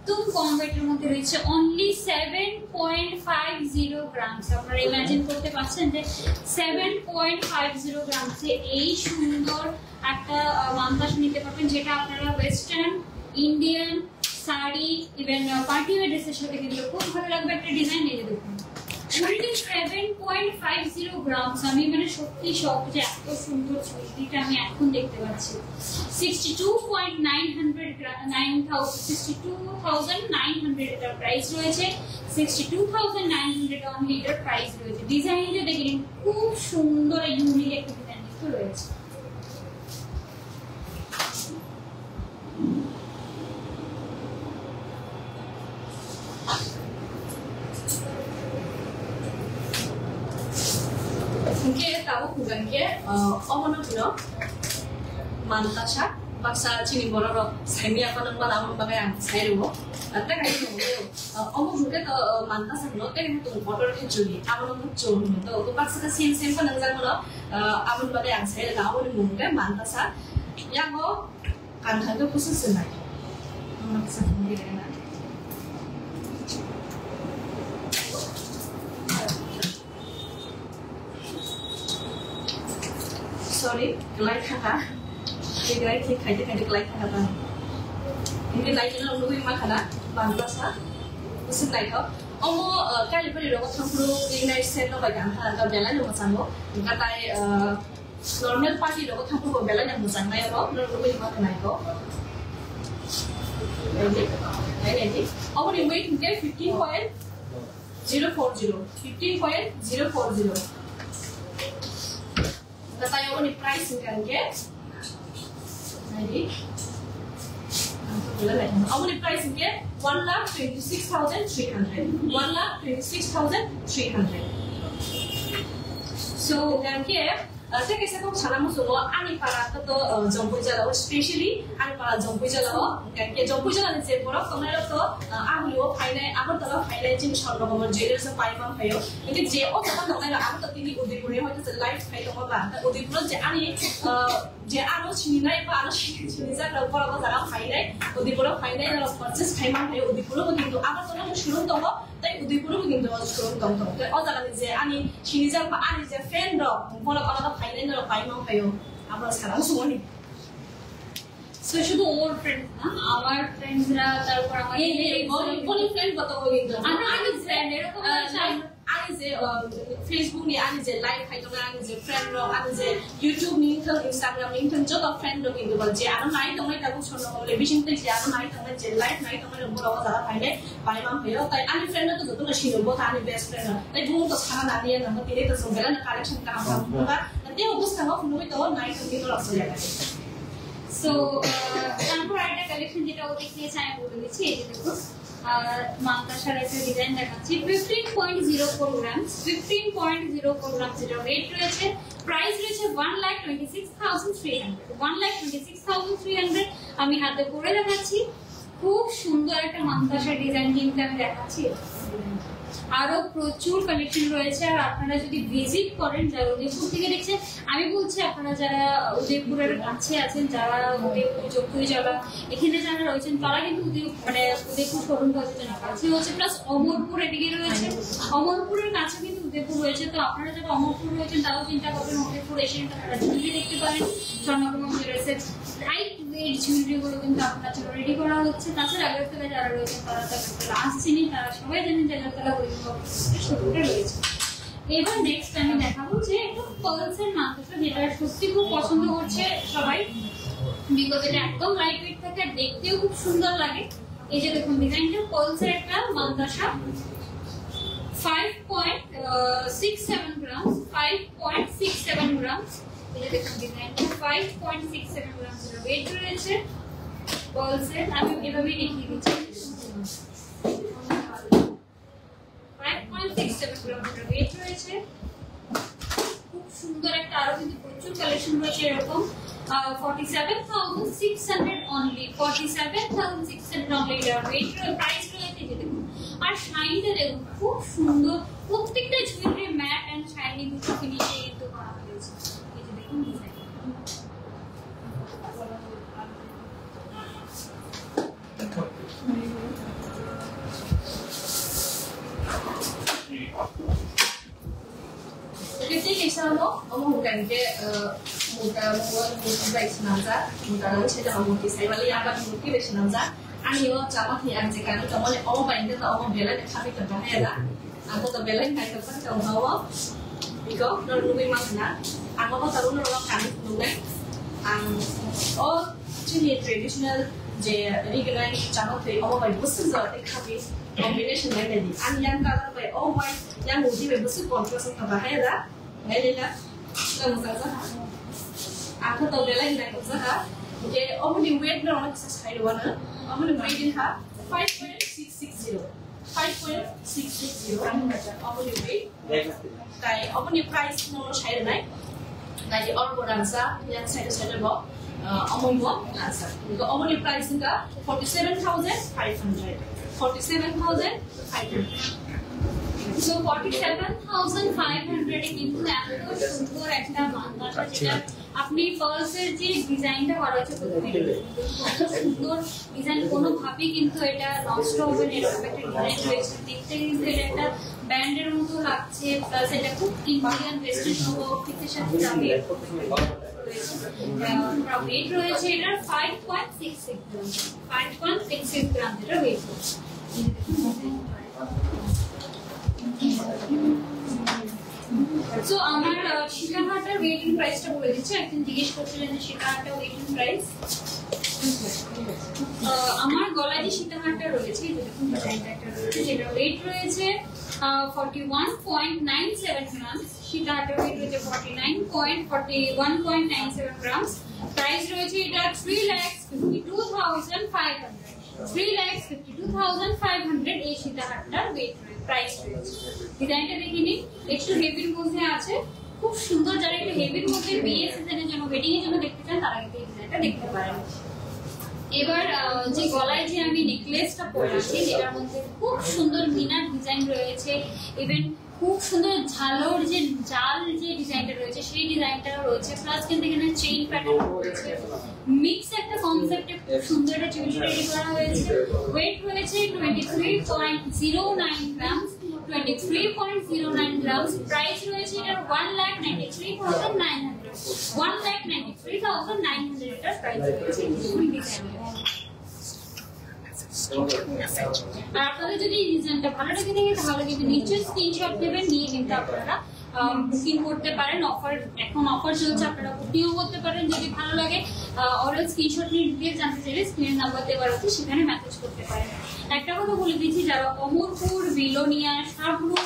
B: একদম কম ওয়েটের মধ্যে রয়েছে, অনলি 7.50 গ্রামস। আপনারা ইমাজিন করতে পারছেন যে 7.50 গ্রামসে এই সুন্দর একটা মান্তাসা নিতে পারবেন, যেটা আপনারা western, Indian sari, even party wear ড্রেসের সাথে কিন্তু খুব ভালো লাগবে একটা ডিজাইন। এই যে দেখুন, 7.50 গ্রামস। আমি মানে সত্যি শখ যে এত সুন্দর চুড়িটা আমি এখন দেখতে পাচ্ছি। 62,900 এটার প্রাইস রয়েছে, 62,900 অনলি এটার প্রাইস রয়েছে। ডিজাইনটা দেখে নিন, খুব সুন্দর ইউনিক একটা ডিজাইন কিন্তু রয়েছে।
C: Mungkin tahu bukan ke, omongan punya Mantasha, bahasa Cina bororo, saya ni apa nama nama bagai yang saya dulu. Tapi kalau itu omong juga tu Mantasha no, tapi itu bororo itu curi, amun itu curi, tu bahasa tu sen pun nenggal mana, amun bagai yang saya dah amun mungkin Mantasha, yang mo kan itu khusus senai, Mantasha mungkin kan. Sorry, light kata. Ini light ni kaji light kata. Ini light ni orang luar mana kata, bangsa sah. Usin light kau. Omo kali beri orang tampuru ini night set lo bagian hal atau jalan lo macam lo. Kata normal party lo tampuru jalan yang macam mana lo, lo luar mana naik kau. Ini. Omo ni weight mungkin 15.040. 15.040. Kata yang ni price kan ke? Jadi, awak ni price ke? 1,26,300. 1,26,300. So kan ke? Saya kisah kau cakap musuh lo, ani para tu jompo jala, especially ani para jompo jala lo, kan ke jompo jala ni saya borok, kau nak tu, aku lo finance, aku tu lo finance jenis orang kamu jenis sepayam payo. Ini je, oh jangan kau nak aku tu ini udah punya, aku tu life payo kau bah, udah punya je ani, je anu sini naik, anu sini saya kalau kau jangan finance, udah punya finance kalau purchase payam payo, udah punya begitu, aku tu nak suruh tu kau, tapi udah punya begitu aku suruh tu. Oh jangan je ani sini saya apa ani je friend lo, kau nak finance kalau payam payo, apa sekarang semua ni.
B: So শুধু ওর ফ্রেন্ডস না, আমার ফ্রেন্ডসরা, তারপর আমার
C: এই ফ্রেন্ড কত কিন্তু
B: আমরা আমি ফ্রেন্ড এরকম
C: আমি যে ফেসবুক নি আমি যে লাইভ খাইতো না আমি যে ফ্রেন্ড র আমি যে ইউটিউব নি তো ইনস্টাগ্রাম নি তো যত ফ্রেন্ড র কিন্তু বল যে আমি নাই তোমায় তাকু শোনো বলে বিশিং তে যে আমি নাই তোমায় যে লাইভ নাই তোমায় বড় কথা ফাইলে পাইলাম হইও তাই আমি ফ্রেন্ড তো যত না শিনো বল আমি বেস্ট ফ্রেন্ড তাই বুম তো ছানা না দিয়ে না তিরে তো সঙ্গেলা না কালেকশন কাম বা তাতে অবস্থা হোক নই তো নাই তো কিন্তু রাখতে লাগে। সো তারপর একটা কালেকশন যেটা ও দেখিয়েছে আমি বলে দিচ্ছি, এই যে দেখো
B: মান্তাসার একটা ডিজাইন দেখাচ্ছি 15.04 গ্রামস 15.04 গ্রামস এটা ওয়েট রয়েছে প্রাইস রয়েছে 1,26,300 1,26,300 আমি হাতে পরে দেখাচ্ছি খুব সুন্দর একটা মান্তাসার ডিজাইন কিন্তু আমি দেখাচ্ছি আরো প্রচুর কালেকশন রয়েছে আর আপনারা যদি ভিজিট করেন যারা উদয়পুর থেকে দেখছেন আমি বলছি আপনারা যারা উদয়পুরের কাছে আছেন যারা উদয়পুর চৌধুরীজলা এখানে যারা রয়েছেন তারা কিন্তু উদয়পুর শোরুম বাজারের কাছে হচ্ছে প্লাস অমরপুর এদিকে রয়েছে অমরপুরের কাছে কিন্তু উদয়পুর রয়েছে তো আপনারা যারা অমরপুর রয়েছেন তারাও চিন্তা করবেন উদয়পুর এসে আপনারা জুয়েলারি দেখতে পারেন স্বর্ণকমল জুয়েলার্সের লাইট ওয়েট জুয়েলারি গুলো কিন্তু আপনার জন্য রেডি করা হচ্ছে তাছাড়া আগরতলা যারা রয়েছেন তারা আগরতলা আসছেনি তারা সবাই জানেন যে আগরতলা শোরুমটা রয়েছে এবার নেক্সট আমি দেখাবো যে একটু পার্লসের মাথাটা যেটা সত্যি খুব পছন্দ করছে সবাই বিকজ এটা একদম লাইট ওয়েট থাকে আর দেখতেও খুব সুন্দর লাগে এই যে দেখুন ডিজাইনটা পার্লসের একটা মান্তাসা 5.67 গ্রাম 5.67 গ্রাম এই যে দেখুন ডিজাইনটা 5.67 গ্রাম এর ওয়েট রয়েছে পার্লসের আমি এভাবেই দেখিয়ে দিচ্ছি 5.67 গ্রাম এর ওয়েট রয়েছে খুব সুন্দর একটা আরো কিন্তু প্রচুর কালেকশন রয়েছে এরকম 47,600 অনলি 47,600 অনলি এর ওয়েট প্রাইস রয়েছে যে দেখুন আর শাইনটা দেখুন খুব সুন্দর প্রত্যেকটা জুয়েলারি ম্যাট এন্ড শাইনি দুটো ফিনিশে কিন্তু করা হয়েছে এই যে দেখুন design
C: Jadi kisah lo, kamu bukan ke muda baik senangsa, muda lo saya jangan mungkin saya balik apa mungkin baik senangsa. Ani lo cakap ni anjing kan, kamu le kamu baik itu kamu bela ni kami terbahaya lah. Aku terbela ni kayak apa kamu bawa, iko, lo lebih mana? Aku mau taruh lo kami dulu. Oh, jadi traditional je regional cakap tu, kamu baik betul je, kami combination ni ni. Ani yang kalau baik, oh baik, yang mudi baik betul kontras terbahaya lah. Ngayon kamu saja. Aku tahu bela ini kamu saja. Jadi, kamu di weight berapa sih sekali wana? Kamu di weight ini 5.660. 5.660. Kamu di weight. Tapi kamu di price nomor saya naik. Jadi orang beransa yang saya bawa. Kamu bawa lansa. Jadi kamu di price ini 47,500. 47,500. So 47,500 কিন্তু এত সুন্দর একটা মান্তাসা যেটা আপনি পার্লসের যে ডিজাইনটা করা হয়েছে কত সুন্দর ডিজাইন কোনোভাবেই কিন্তু এটা নষ্ট হবে না এরকম একটা ডিজাইন রয়েছে দেখতে কিন্তু এটা একটা ব্যান্ডের মতো লাগছে প্লাস এটা খুব ইন্ডিয়ান ওয়েস্টার্ন আউটফিটের সাথে যাবে ওয়েট রয়েছে এটার 5.66 গ্রাম 5.66 গ্রাম এটা ওয়েট রয়েছে So, আমার সীতাহারটার ওয়েটিং প্রাইসটা বলে দিচ্ছি একদিন জিজ্ঞেস করছিলেন যে সীতাহারটা ওয়েটিং প্রাইস আমার গলায় যে সীতাহারটা রয়েছে দেখুন ডিজাইনটা একটা রয়েছে যেটা ওয়েট রয়েছে 41.97 গ্রাম সীতাহারটার ওয়েট রয়েছে 41.97 গ্রাম প্রাইস রয়েছে এটা 3,52,500 3,52,500 এই সীতাহারটার ওয়েট প্রাইস রয়েছে ডিজাইনটা দেখে নিন একটু হেভির মধ্যে আছে খুব সুন্দর যারা একটু হেভির মধ্যে বিয়ে সিজনের জন্য ওয়েডিং এর জন্য দেখতে চান তারা কিন্তু এই ডিজাইনটা দেখতে পারেন এবার যে গলায় যে আমি নেকলেসটা পরেছি যেটার মধ্যে খুব সুন্দর মিনার ডিজাইন রয়েছে ইভেন খুব সুন্দর ঝালর যে জাল যে ডিজাইনটা রয়েছে সেই ডিজাইনটাও রয়েছে প্লাস কিন্তু এখানে চেইন প্যাটার্ন রয়েছে মিক্স একটা কনসেপ্টে খুব সুন্দর একটা জুয়েলারি রেডি করা হয়েছে ওয়েট রয়েছে 23.09 গ্রাম 23.09 গ্রাম প্রাইস রয়েছে এটার 1,93,900 1,93,900 এটার প্রাইস রয়েছে আর আপনাদের যদি এই ডিজাইনটা ভালো লেগে থাকে তাহলে কিন্তু নিচে স্ক্রিনশট নেবেন নিয়ে কিন্তু আপনারা
B: বুকিং করতে পারেন। এখন অফার চলছে, আপনারা বুকিংও করতে পারেন যদি ভালো লাগে। অর্ডার স্ক্রিনশট নিয়ে ডিটেইলস জানতে চাইলে স্ক্রিনের নাম্বার দেওয়া আছে, সেখানে মেসেজ করতে পারেন। একটা কথা বলে দিচ্ছি, যারা অমরপুর, বিলোনিয়া, শাহরুখ,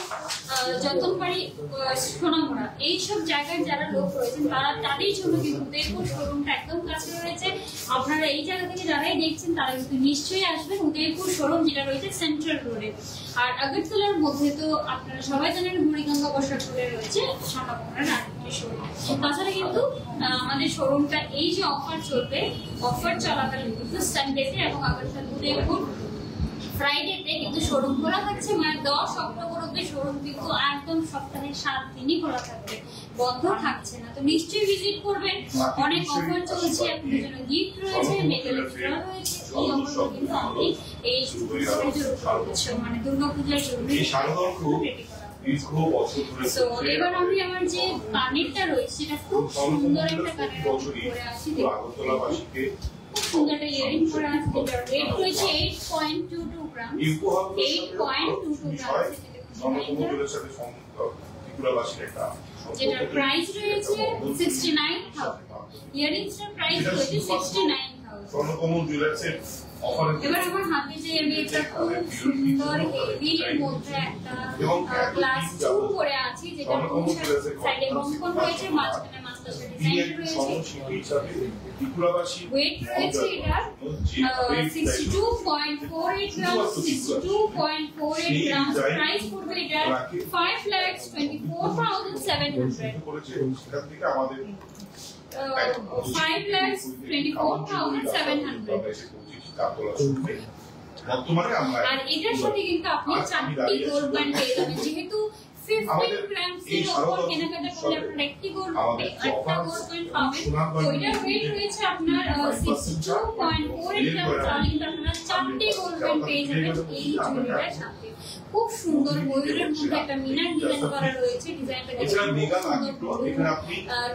B: যতনবাড়ি, সোনামুড়া এইসব জায়গায় যারা লোক রয়েছেন তাদের জন্য কিন্তু উদয়পুর শোরুমটা একদম কাছে রয়েছে। আপনারা এই জায়গা থেকে যারাই দেখছেন তারা কিন্তু নিশ্চয়ই আসবেন। উদয়পুর শোরুম যেটা রয়েছে সেন্ট্রাল রোডে। আর আগরতলার মধ্যে তো আপনারা সবাই জানেন বুড়িগঙ্গা বসার রোডে রয়েছে সোনামুড়া রানীপুরের শোরুম। তাছাড়া কিন্তু আমাদের শোরুমটা এই যে অফার চলবে, অফার চলাকালীন কিন্তু সানডেতে এবং আগরতলা উদয়পুর ফ্রাইডেতে কিন্তু শোরুম খোলা থাকছে। মানে 10 অক্টোবর অব্দি শোরুম কিন্তু একদম সপ্তাহে 7 দিনই খোলা থাকবে, বন্ধ থাকছে না। তো নিশ্চয়ই ভিজিট করবেন। অনেক অফার চলছে, আপনাদের জন্য গিফট রয়েছে, মেটাল ড্র রয়েছে। এই অফারগুলো কিন্তু আপনি এই মানে দুর্গাপূজার জন্য তো এবার আমি আমার যে কানেরটা রয়েছে সেটা খুব সুন্দর একটা কানের পরে আছি, খুব সুন্দর একটা ইয়ারিং পরে আছে, যেটার রেট রয়েছে 8.22 গ্রাম। 8.22 গ্রাম, যেটার প্রাইস রয়েছে 69,000। ইয়ারিংসটার প্রাইস রয়েছে 69,000। এবার আমার হাতে যে আমি একটা খুব সুন্দর হেভির মধ্যে একটা ক্লাস 2 করে আছি, যেটা সাইডে বঙ্কন রয়েছে, মাঝখানে মাস্টার ডিজাইন রয়েছে। ওয়েট রয়েছে এটার 62.48 গ্রাম। 62.48 গ্রাম। প্রাইস পড়বে এটার 5,24,700। 5,24,700। আর এটার সাথে কিন্তু আপনি 4টি গোল্ড কয়েন পেয়ে যাবেন। যেহেতু 15 গ্রামস এর উপর কেনাকাটা করলে আপনারা একটি গোল্ড কয়েন পাবেন। ওইটার ওয়েট রয়েছে আপনার 62.48 গ্রাম। তাহলে কিন্তু আপনারা 4টি গোল্ড কয়েন পেয়ে যাবেন এই জুয়েলারিটার সাথে। খুব সুন্দর ময়ূরের মধ্যে একটা মিনার ডিজাইন করা রয়েছে। ডিজাইনটা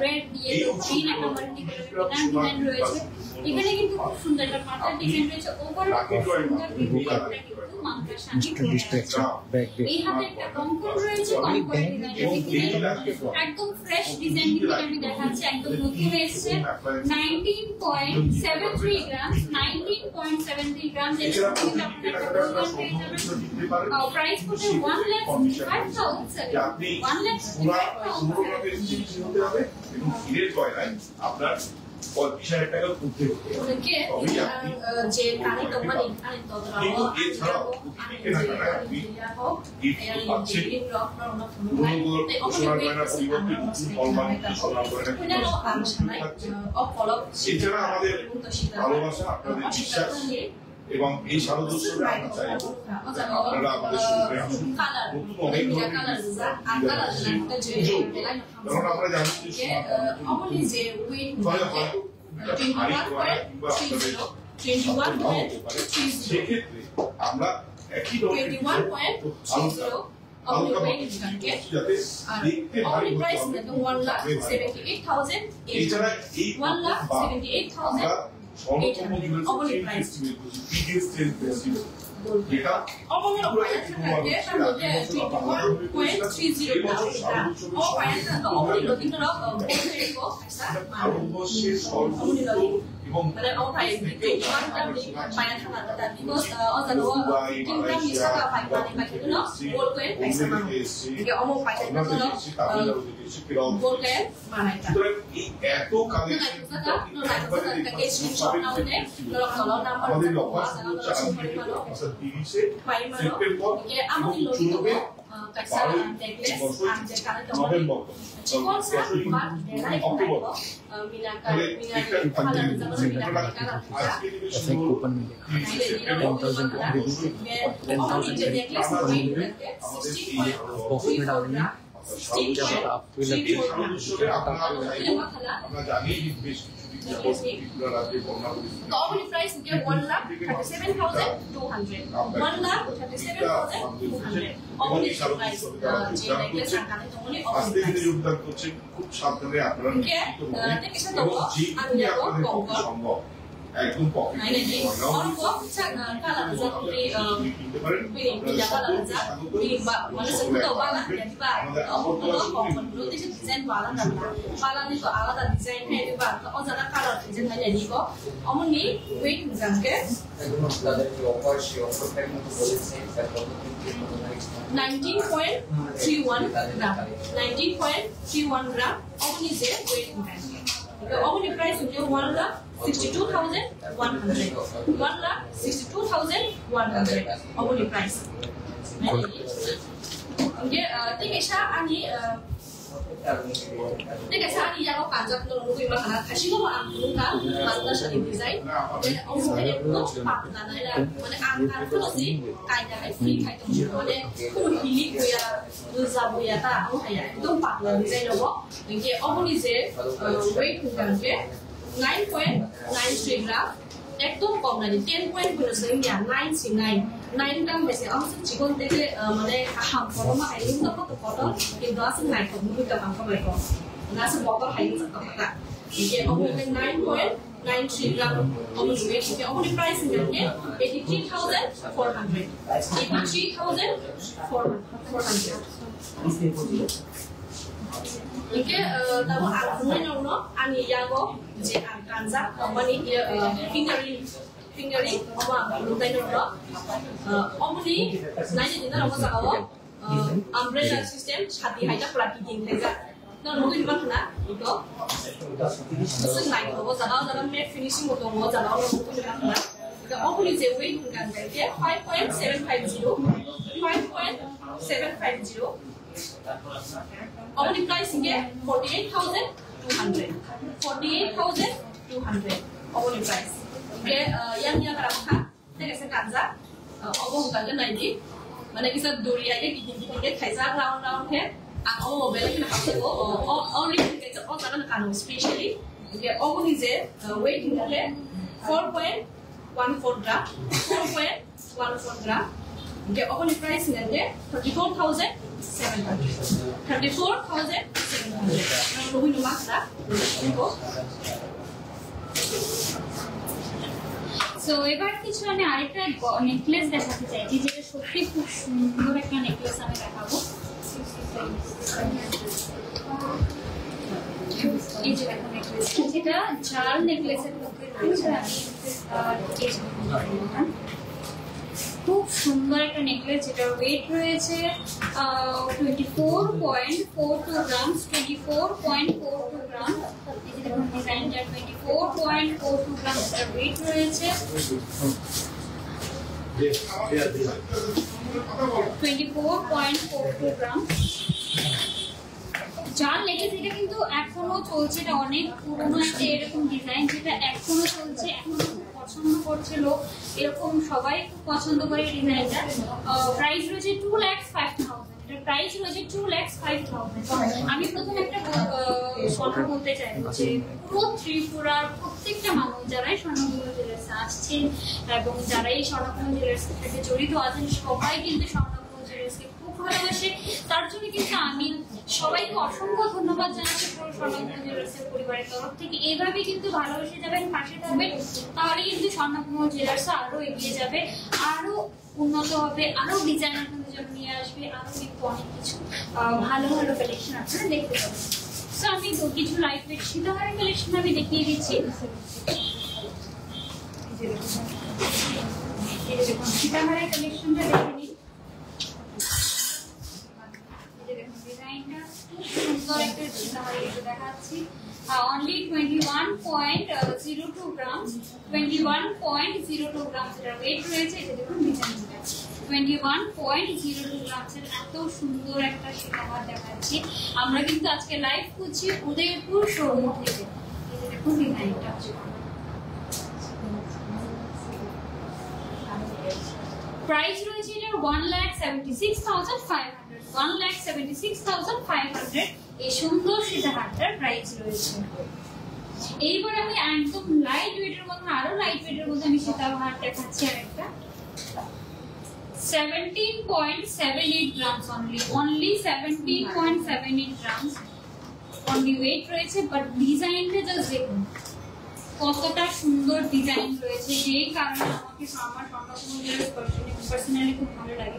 B: রেড দিয়ে গ্রিন একটা মাল্টি কালারের ডিজাইন রয়েছে। এখানে কিন্তু খুব সুন্দর একটা মাথার ডিজাইন রয়েছে। ওভারঅল খুব সুন্দর কিন্তু মাংকার শাড়ি এই হাতে একটা কঙ্কন রয়েছে। কঙ্কনের ডিজাইনটা একদম ফ্রেশ ডিজাইন কিন্তু আমি দেখাচ্ছি, একদম নতুন এসেছে। 19.73 গ্রাম। 19.73 গ্রাম। যেটা কিন্তু আপনারা একটা গোল্ড পেয়ে যাবেন। প্রাইস পড়বে 1,65,700। 1,65,700।
A: আপনার 50,000 টাকা করতে হবে।
C: যে কানে কোম্পানি কানে তো
A: কিন্তু এছাড়াও কেনাকাটা আপনি গিফট পাচ্ছেন। সোনার গয়নার পরিবর্তে সোনার গয়না এছাড়া আমাদের ভালোবাসা, আপনাদের বিশ্বাস এবং এই সামঞ্জস্যটা আমরা চাই আপনারা আমাদের সঙ্গে আসুন। নতুন অনেক ধরনের কারণ আমরা জানি যে সেক্ষেত্রে আমরা একই ধরনের এছাড়া এই
C: Normally price get 1,37,200. 1,37,200. Only price necklace and only
A: যোগদান করছেন খুব সাবধানে আপনারা একদম পকেট
C: অল্প কালার যতই pindah balang aja di mana sebut balang jadi pak kalau kalau itu desain balang kan balang itu alat desainnya itu pak oh jangan color desainnya jadi kok omong nih weight misalnya 19.31 gram 19.31 gram omong nih je weight misalnya omong nih price itu 1,62,100 1,62,100 omong nih price 이게 되게 샤아니 되게 샤아니 야고 간접도 누구 이만 하나 가시고 안 부른가 만나서 디자인 어머니 또 바꾸나나라 মানে আঙ্কার ফলসি কাইদা ফ্রি খাইতো মানে কোন হিলি কইয়া বুঝাবইয়াটা ও হায়া একদম পাতলা ডিজাইন হবো 이게 어머니 যে ওয়েট কুকারকে 9.93 গ্রাম একদম কম না 10.09 9 গ্রাম বেশি আমাদের জীবন থেকে মানে হাম করমা হাইলিং তো কত কত কিন্তু আসলে নাই তো মুই তো হাম কমাই কো না সে বকর হাইলিং তো কত 이게 어머니 9.93 গ্রাম 어머니 weight 이게 어머니 price 이게 83,400 이게 나무 안으로 아니 야고 이제 간자 어머니 fingering oma lukainoro omni naini dinna romo jagao umbrella system chati haita pura kiting thaiga no nugin bakna ito sing nai romo jagao jagao matte finishing moto mo jagao nugin bakna the omni je weight kan gaite 5.750 omni price inge 48,200 omni price Oke, yang kerapkan, saya kasih kanza, aku bukan lagi, mana kita duri aja gini-gini, kaisa round he, aku mobil kita pakai only kita orang kan specially, oke, aku ni je weight kita he 4.14 gram, 4.14 gram, oke, aku ni price ni je 34,700, 34,700, lebih lumayan lah,
B: so এবার কিছু আমি আরেকটা নেকলেস দেখাতে চাইছি যেটা সত্যি খুব সুন্দর একটা নেকলেস আমি দেখাবো এই যে দেখো নেকলেস যেটা জাল নেকলেসের মধ্যে রয়েছে খুব সুন্দর একটা নেকলেস যেটার ওয়েট রয়েছে 24.42 গ্রামস 24.42 গ্রাম ডিজাইনটা 24.42 গ্রাম এর ওয়েট রয়েছে 24.42 গ্রাম জাল নেকলেস এটা কিন্তু এখনো চলছে এটা অনেক পুরনো একটা এরকম ডিজাইন যেটা এখনো চলছে এখনো পছন্দ করছে লোক এরকম সবাই খুব পছন্দ করে এই ডিজাইনটা প্রাইস রয়েছে 2,05,000 এটার প্রাইস রয়েছে 2,05,000 আমি প্রথমে একটা কথা বলতে চাই যে পুরো ত্রিপুরার প্রত্যেকটা মানুষ যারাই স্বর্ণকুমল জুয়েলার্স আসছেন এবং যারা এই স্বর্ণকুমল জুয়েলার্স সাথে জড়িত আছেন সবাই কিন্তু স্বর্ণকুমল জুয়েলার্সকে খুব ভালোবাসে তার জন্য কিন্তু আমি সবাইকে অসংখ্য ধন্যবাদ জানাচ্ছি পুরো স্বর্ণকুমল জুয়েলার্সের পরিবারের তরফ থেকে এইভাবে কিন্তু ভালোবেসে যাবেন পাশে থাকবেন তাহলে কিন্তু স্বর্ণকুমল জুয়েলার্স আরো এগিয়ে যাবে আরো উন্নত হবে আরো ডিজাইন আপনাদের জন্য নিয়ে আসবে আরো কিন্তু অনেক কিছু ভালো ভালো কালেকশন আপনারা দেখতে পাবেন সো আমি কিছু লাইট ওয়েট সীতাহারের কালেকশন আমি দেখিয়ে দিচ্ছি এই যে দেখুন সীতাহারের কালেকশনটা দেখে নিন ডিজাইনটা সুন্দর একটা সীতাহার এটা দেখাচ্ছি only 21.02 grams 21.02 grams এর weight রয়েছে এটা দেখুন ডিজাইনটা 21.02 grams এর এত সুন্দর একটা সীতাহার দেখাচ্ছি আমরা কিন্তু আজকে লাইভ করছি উদয়পুর শোরুম থেকে এটা দেখুন ডিজাইনটা প্রাইস রয়েছে এটা 1,76,500 1,76,500 এই সুন্দর সীতাহারটার প্রাইস রয়েছে এইবার আমি একদম লাইট ওয়েটের মধ্যে আরো লাইট ওয়েটের মধ্যে আমি সীতাহার দেখাচ্ছি আরেকটা 17.78 grams only 17.78 grams only weight রয়েছে বাট ডিজাইনটা জাস্ট দেখুন কতটা সুন্দর ডিজাইন রয়েছে, যেই কারণে আমাকে আমার স্বর্ণকমল পার্সোনালি খুব ভালো লাগে।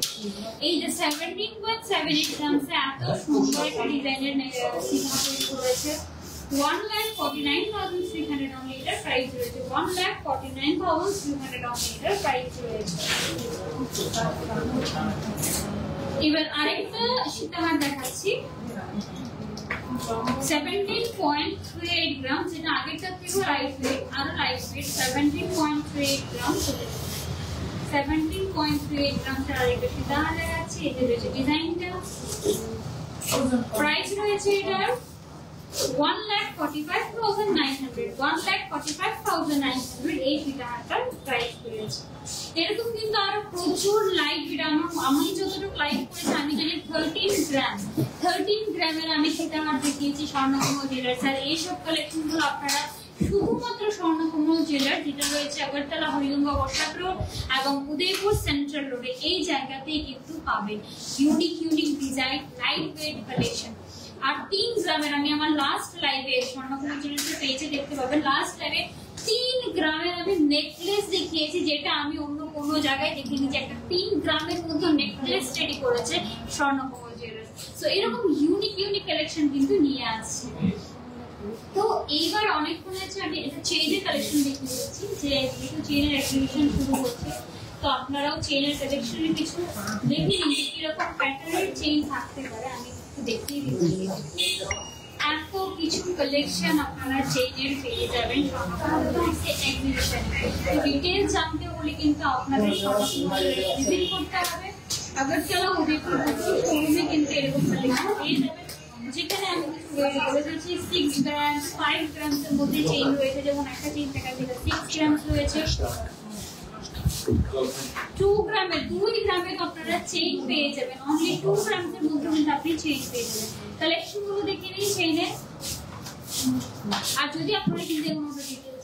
B: এই যে 17.78 গ্রামসে এত সুন্দর একটা ডিজাইনের সীমা তৈরি করেছে। 1,49,300 only এটার প্রাইস রয়েছে। 1,49,300 only এটার প্রাইস রয়েছে। এবার আরেকটা সীতাহার দেখাচ্ছি, 17.38 গ্রাম, যেটা আগেরটার থেকেও লাইট ওয়েট, আরো লাইট ওয়েট। 17.38 গ্রাম, 17.38 গ্রাম আরেকটা সীতাহার দেখাচ্ছি। এই যে রয়েছে ডিজাইনটা, প্রাইস রয়েছে এটার 1,45,900, 1,45,900 এই সীতাহারটার প্রাইস রয়েছে। এরকম কিন্তু আরো প্রচুর লাইট ওয়েট, আমি যতটুকু লাইট করেছি আমি জানি 13 গ্রামের আমি সীতাহার দেখিয়েছি স্বর্ণকমল জুয়েলার্স। আর এইসব কালেকশন গুলো আপনারা শুধুমাত্র স্বর্ণকমল জুয়েলার্স, যেটা রয়েছে আগরতলা হরিগঙ্গা বসাক রোড এবং উদয়পুর সেন্ট্রাল রোডে, এই জায়গাতেই কিন্তু পাবেন unique design lightweight collection. আর 3 গ্রামের আমি আমার লাস্ট লাইভে স্বর্ণকমল জুয়েলার্সের পেজে দেখতে পাবেন, লাস্ট লাইভে 3 গ্রামের আমি নেকলেস দেখিয়েছি, যেটা আমি অন্য কোনো জায়গায় দেখিনি, যে একটা 3 গ্রামের মধ্যে নেকলেস রেডি করেছে স্বর্ণকমল জুয়েলার্স। সো এরকম ইউনিক কালেকশন কিন্তু নিয়ে আসছে। তো এইবার অনেকক্ষণ আছে আমি এটা চেইনের কালেকশন দেখতে যাচ্ছি, যে যেহেতু চেইনের এক্সিবিশন শুরু হচ্ছে, তো আপনারাও চেইনের কালেকশনের কিছু দেখে নিন কিরকম প্যাটার্নের চেইন থাকতে পারে। আমি একটু দেখিয়ে দিচ্ছি, এত কিছু কালেকশন আপনারা চেইনের পেয়ে যাবেন এক্সিবিশন। তো ডিটেইলস জানতে হলে কিন্তু আপনাদের ভিজিট করতে হবে। আগরতলা উদয়পুর শোরুমে কিন্তু এরকম কালেকশন পেয়ে যাবেন, যেখানে আমি বলে দিচ্ছি 6 গ্রাম 5 গ্রামের মধ্যে চেইন রয়েছে। যেমন একটা চেইন দেখা যেটা 6 গ্রাম রয়েছে, 2 গ্রামে 2 গ্রামে তো আপনারা চেইন পেয়ে যাবেন, অনলি 2 গ্রামের মধ্যে কিন্তু আপনি চেইন পেয়ে যাবেন। কালেকশন গুলো দেখে নিন চেইনের। আর যদি আপনারা কিন্তু কোনো ডিটেইলস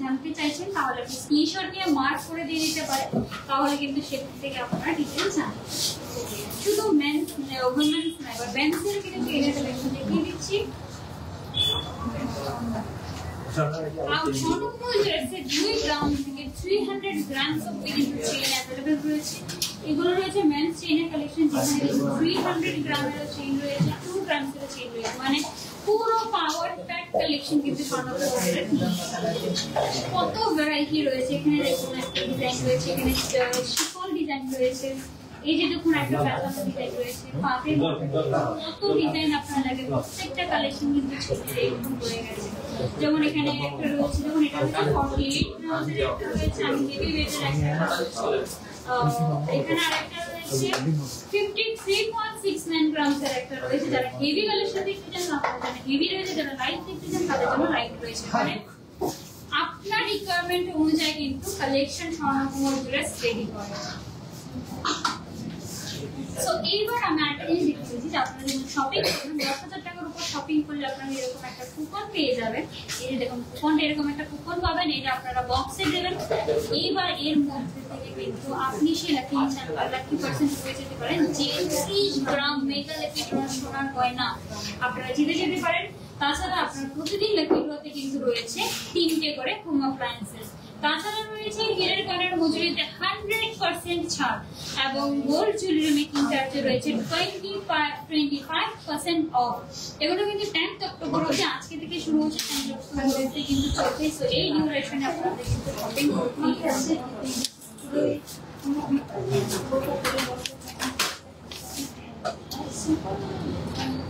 B: জানতে চাইছেন, তাহলে আপনি স্ক্রিনশট নিয়ে মার্ক করে দিয়ে দিতে পারেন, তাহলে কিন্তু সেখান থেকে আপনারা ডিটেইলস জানতে শুধু মেন্স ওমেন্স না, এবার মেন্সের কিন্তু চেইনের কালেকশন দেখিয়ে দিচ্ছি। স্বর্ণকমল জুয়েলার্সে 2 গ্রাম থেকে 300 গ্রামস অব্দি কিন্তু চেইন অ্যাভেলেবল রয়েছে। এগুলো রয়েছে মেন্স চেইনের কালেকশন, যেখানে 300 গ্রামের চেইন রয়েছে, 2 গ্রামসের চেইন রয়েছে, মানে পুরো পাওয়ার প্যাক কালেকশন কিন্তু স্বর্ণকমলের। কত ভ্যারাইটি রয়েছে এখানে, দেখুন একটা ডিজাইন রয়েছে, এখানে শিফল ডিজাইন রয়েছে, এই যে দেখুন একটা প্যাটার্ন ডিজাইন রয়েছে, পাতে কত ডিজাইন আপনার লাগে, প্রত্যেকটা কালেকশন কিন্তু এরকম করে গেছে। যেমন এখানে একটা রয়েছে, যেমন এটা হচ্ছে 48 গ্রামের একটা রয়েছে, আমি হেভি ওয়েটের একটা, এখানে আরেকটা রয়েছে 53.69 গ্রামসের একটা রয়েছে। যারা হেভি কালেকশন দেখতে চান আপনারা হেভি রয়েছে, যারা লাইট দেখতে চান তাদের জন্য লাইট রয়েছে। মানে আপনার রিকোয়ারমেন্ট অনুযায়ী কিন্তু কালেকশন স্বর্ণকমল জুয়েলার্স রেডি করে। সো এইবার আমি একটা জিনিস দেখতে চাইছি যে আপনারা যখন শপিং করবেন, 10,000 টাকার উপর শপিং করলে আপনারা এরকম একটা কুপন পেয়ে যাবেন। এই যে দেখুন কুপনটা, এরকম একটা কুপন পাবেন, এটা আপনারা বক্সে দেবেন। এইবার এর মধ্যে থেকে কিন্তু আপনি সেই লাকি পার্সেন্ট হয়ে যেতে পারেন, যে 30 গ্রাম মেগা লাকি সোনার গয়না আপনারা জিতে যেতে পারেন। তাছাড়া আপনার প্রতিদিন লাকি ড্রতে কিন্তু রয়েছে 3টে করে হোম অ্যাপ্লায়েন্সেস। তাছাড়া রয়েছে হীরের গয়নার মজুরিতে 100% ছাড়, এবং গোল্ড জুয়েলারি মেকিং চার্জে রয়েছে 25% অফ। এগুলো কিন্তু 10th অক্টোবর অবধি, আজকে থেকে শুরু হচ্ছে, 10th অক্টোবর অবধি কিন্তু চলছে। সো এই ডিউরেশনে আপনাদের কিন্তু শপিং করতেই আছে।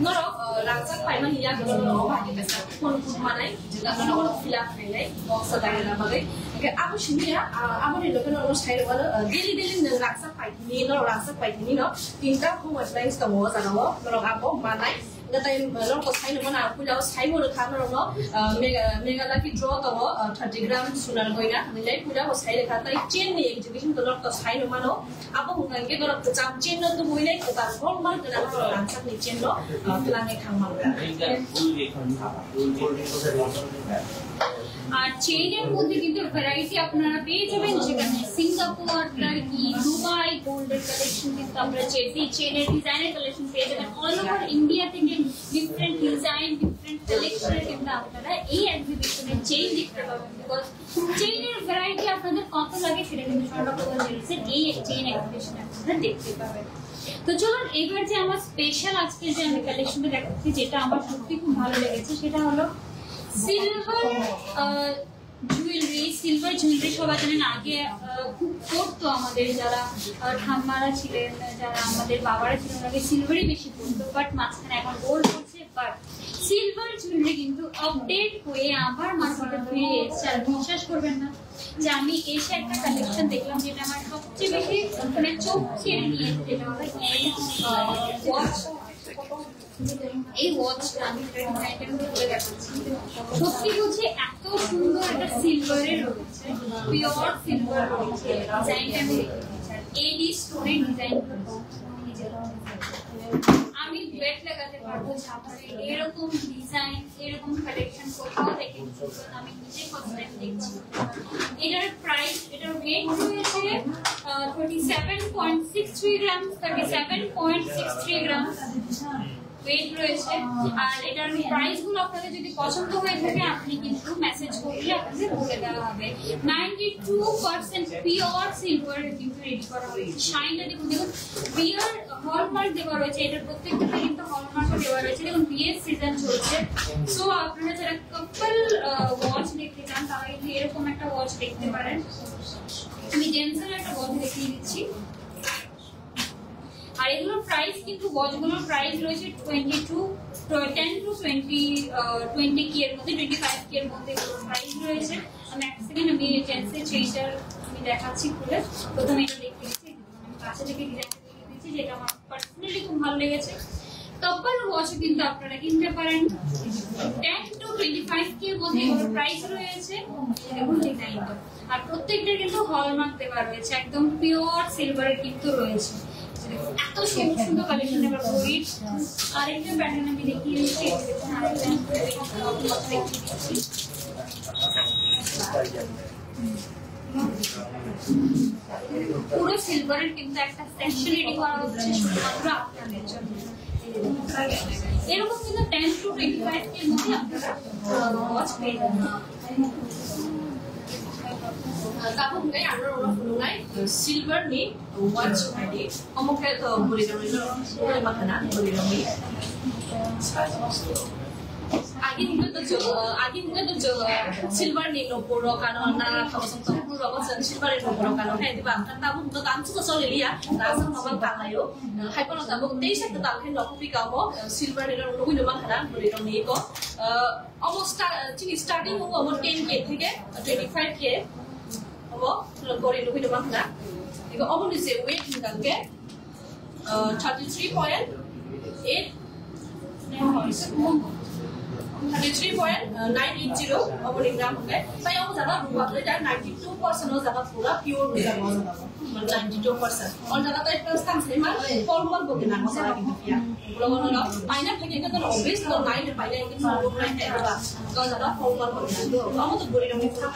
C: Ngoro langsung payment ya kalau lo pakai besar pun mana juga kalau lo filah filai box sedang lah bagai. Oke, aku sini ya, aku ni lo kan lo saya lo daily langsung payment ni lo langsung payment ni lo tinggal home appliance kamu sana lo aku mana ngatain lo ko saya lo mana aku jauh saya lo kan lo mega lucky draw kamu 30 gram sunar goina nilai pula ko saya kata chain ni exhibition kalau ko saya lo mana aku bukan ke kalau kecam chain lo tu boleh kita normal kalau lo langsung ni chain lo pelanggan kang mau.
B: আর চেইনের মধ্যে কিন্তু ভ্যারাইটি আপনারা পেয়ে যাবেন, যেখানে সিঙ্গাপুর, টার্কি, দুবাই গোল্ডের কালেকশন কিন্তু আপনারা চেইনের ডিজাইনের কালেকশন পেয়ে যাবেন। অল ওভার ইন্ডিয়া থেকে ডিফারেন্ট ডিজাইন, ডিফারেন্ট কালেকশনের কিন্তু আপনারা এই এক্সিবিশনে চেইন দেখতে পাবেন। বিকজ চেইনের ভ্যারাইটি আপনাদের কত লাগে সেটা কিন্তু স্বর্ণকমল জুয়েলার্সের এই চেইন এক্সিবিশনে আপনারা দেখতে পাবেন। তো চলুন এবার যে আমার স্পেশাল আজকে যে আমি কালেকশনটা দেখাচ্ছি, যেটা আমার সত্যি খুব ভালো লেগেছে, সেটা হলো সিলভার জুয়েলারি। সবাই জানেন আগে খুব পড়তো, আমাদের যারা ঠাম্মারা ছিলেন, যারা আমাদের বাবারা ছিলেন, আগে সিলভারই বেশি পড়তো, বাট মাঝখানে এখন গোল্ড পড়ছে। বাট সিলভার জুয়েলারি কিন্তু আপডেট হয়ে আবার মার্কেটে ফিরে এসেছে। আর বিশ্বাস করবেন না যে আমি এসে একটা কালেকশন দেখলাম যেটা আমার সবচেয়ে বেশি মানে চোখ কেড়ে নিয়েছে, যেটা হলো ওয়াচ। এই ওয়াচটা আমি দেখাচ্ছি, সত্যি বলছি এত সুন্দর একটা সিলভারের রয়েছে, পিওর সিলভার রয়েছে। ডিজাইনটা আমি এডি স্টোনের ডিজাইন, আমি ডুয়েট লাগাতে পারবো ছাপারে। এরকম ডিজাইন, এরকম কালেকশন কোথাও দেখে আমি নিজে ফার্স্ট টাইম দেখছি। এটার প্রাইস, এটার ওয়েট রয়েছে 37.63 গ্রাম, 37.63 গ্রাম ওয়েট রয়েছে। আর এটার প্রাইস গুলো আপনাদের যদি পছন্দ হয়ে থাকে আপনি কিন্তু মেসেজ করলে আপনাদের বলে দেওয়া হবে। 92% পিওর সিলভার কিন্তু রেডি করা হয়েছে। শাইনটা দেখুন, দেখুন পিওর হলমার্ক দেওয়া রয়েছে, এটার প্রত্যেকটাতে কিন্তু হলমার্ক দেওয়া রয়েছে। দেখুন বিয়ের সিজন চলছে, সো আপনারা যারা কাপল ওয়াচ দেখতে চান তারা কিন্তু এরকম একটা ওয়াচ দেখতে পারেন। আমি জেন্টসের একটা ওয়াচ দেখিয়ে দিচ্ছি। আর এগুলোর প্রাইস কিন্তু ওয়াচগুলোর প্রাইস রয়েছে 10 to 20 কি এর মধ্যে, 25 কি এর মধ্যে এগুলোর প্রাইস রয়েছে। আমি এক সেকেন্ড আমি জেন্টসের চেইনটার আমি দেখাচ্ছি খুলে। প্রথমে এটা দেখতে দিচ্ছি, আমি কাছে থেকে ডিজাইনটা দেখে দিচ্ছি, যেটা আমার পার্সোনালি খুব ভালো লেগেছে। কাপল ওয়াচ কিন্তু আপনারা কিনতে পারেন 10 to 25 কি এর মধ্যে এগুলোর প্রাইস রয়েছে। দেখুন ডিজাইনটা, আর প্রত্যেকটা কিন্তু হলমার্ক দেওয়া রয়েছে, একদম পিওর সিলভারের কিন্তু রয়েছে। এত সুন্দর সুন্দর কালেকশন এবার করি। আরেকটা প্যাটার্ন আমি দেখিয়ে দিচ্ছি, পুরো সিলভারের কিন্তু একটা সেকশন রেডি করা হচ্ছে শুধুমাত্র আপনাদের জন্য। এরকম কিন্তু 10 to 25 এর মধ্যে আপনারা ওয়াচ পেয়ে যাবেন।
C: Tapos ngayon, ano na fulunay? Silver ni watch ready. Omo kaya to buli kami no. Wala makana buli kami. Agi hingga to silver ni no puro kano na tapos to puro ko sa silver ni puro kano hay di ba? Tapos to tanto sa soli ya. Nasa mabang kalayo. Hay ko na tapos day sa tatangkin no kupi ka mo silver ni no kuno makana buli kami ko. Almost starting mo 10k থেকে 25k. Apa? Lengkori lu hidup mana? Iko apa ni se weight hingga ke 33.8 33.980 apa ni gram ke? Saya apa jaga rupa tu dah 92% lo jaga pura pure jaga 92%. और jaga tu itu stang sema formal bukan nama salah gitu ya. Kalau mana final lagi kan tu obvious तो 9 final itu semua lain ada lah. Kalau jaga formal bukan tu, kamu tu boleh kami pura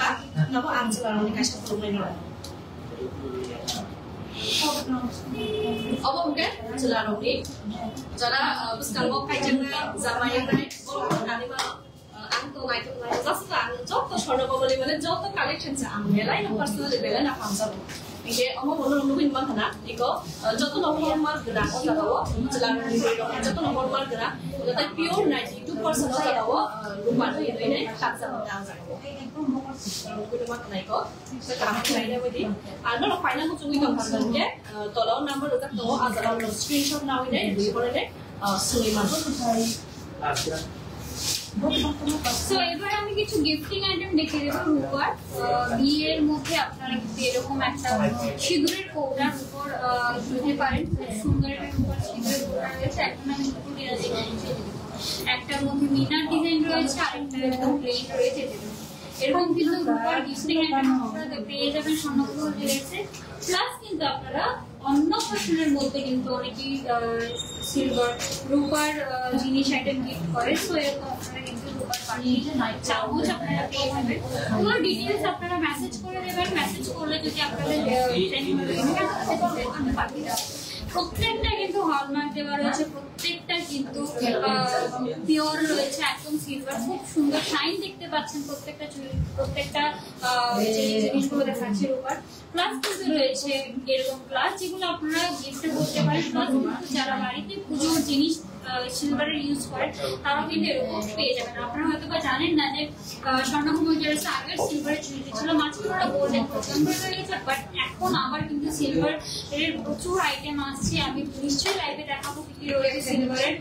C: nama answer orang ni kasih tu mana. अब हम क्या चला रहे हैं जरा बस kalau kajian zaman yang lain orang kali mah ang to naik just ang job to छोड़ो बोले बोले job to collection से ang लाइन personal level ना काम सब इसे हम बोलो नूबिन मन था ना इको जो तो normal गरा होता था वो चला रहे हैं जो तो normal गरा जो तो pure 92% होता था वो रूपा तो ये नहीं काम सब होता है कुछ मत नहीं को तो काम नहीं है वो दी आना लोग फाइनल को चुनी काम करते हैं तो लोग नंबर होता तो आज लोग स्क्रीनशॉट ना हुई नहीं बोले ने सुनीमा
B: সো এবার আমি কিছু গিফটিং আইটেম দেখিয়ে দেবো রূপার। বিয়ের মধ্যে আপনারা কিন্তু এরকম একটা সিঁদুরের কৌটার উপর দিতে পারেন, খুব সুন্দর একটা রূপার সিঁদুরের কৌটা রয়েছে। এখন আমি দুটো ডিজাইন দেখিয়েছি, একটার মধ্যে মিনার ডিজাইন রয়েছে, আরেকটা একদম প্লেন রয়েছে। এরকম কিন্তু রূপার গিফটিং আইটেম আপনারা পেয়ে যাবেন স্বর্ণকমল জুয়েলার্সে। প্লাস কিন্তু আপনারা অন্য ফ্যাশনের মধ্যে কিন্তু অনেকেই সিলভার রূপার জিনিস আইটেম গিফট করে, সো এরকম আপনারা কিন্তু রূপার পানি চামচ আপনারা পেয়ে যাবেন। পুরো ডিটেলস আপনারা মেসেজ করে দেবেন, মেসেজ করলে যদি আপনাদের পাঠিয়ে প্রত্যেকটা কিন্তু হলমার্ক দেওয়া রয়েছে, প্রত্যেকটা কিন্তু পিওর রয়েছে, একদম সিলভার, খুব সুন্দর শাইন দেখতে পাচ্ছেন প্রত্যেকটা প্রত্যেকটা জিনিসগুলো দেখাচ্ছে রূপার। প্লাস কিন্তু রয়েছে এরকম গ্লাস যেগুলো আপনারা গিফট করতে পারেন, প্লাস যারা বাড়িতে পুজোর জিনিস সিলভারের ইউজ করেন তারাও কিন্তু এরকম পেয়ে যাবেন। আপনারা হয়তো বা জানেন না যে স্বর্ণকুমার জুয়েলার্স আগের সিলভারের জুয়েলারি ছিল, মাঝখানে গোল্ডেন প্রচন্ড হয়ে গেছে, বাট এখন আবার কিন্তু সিলভার এর প্রচুর আইটেম আসছে। আমি নিশ্চয়ই লাইভে দেখাবো কি রয়েছে সিলভারের।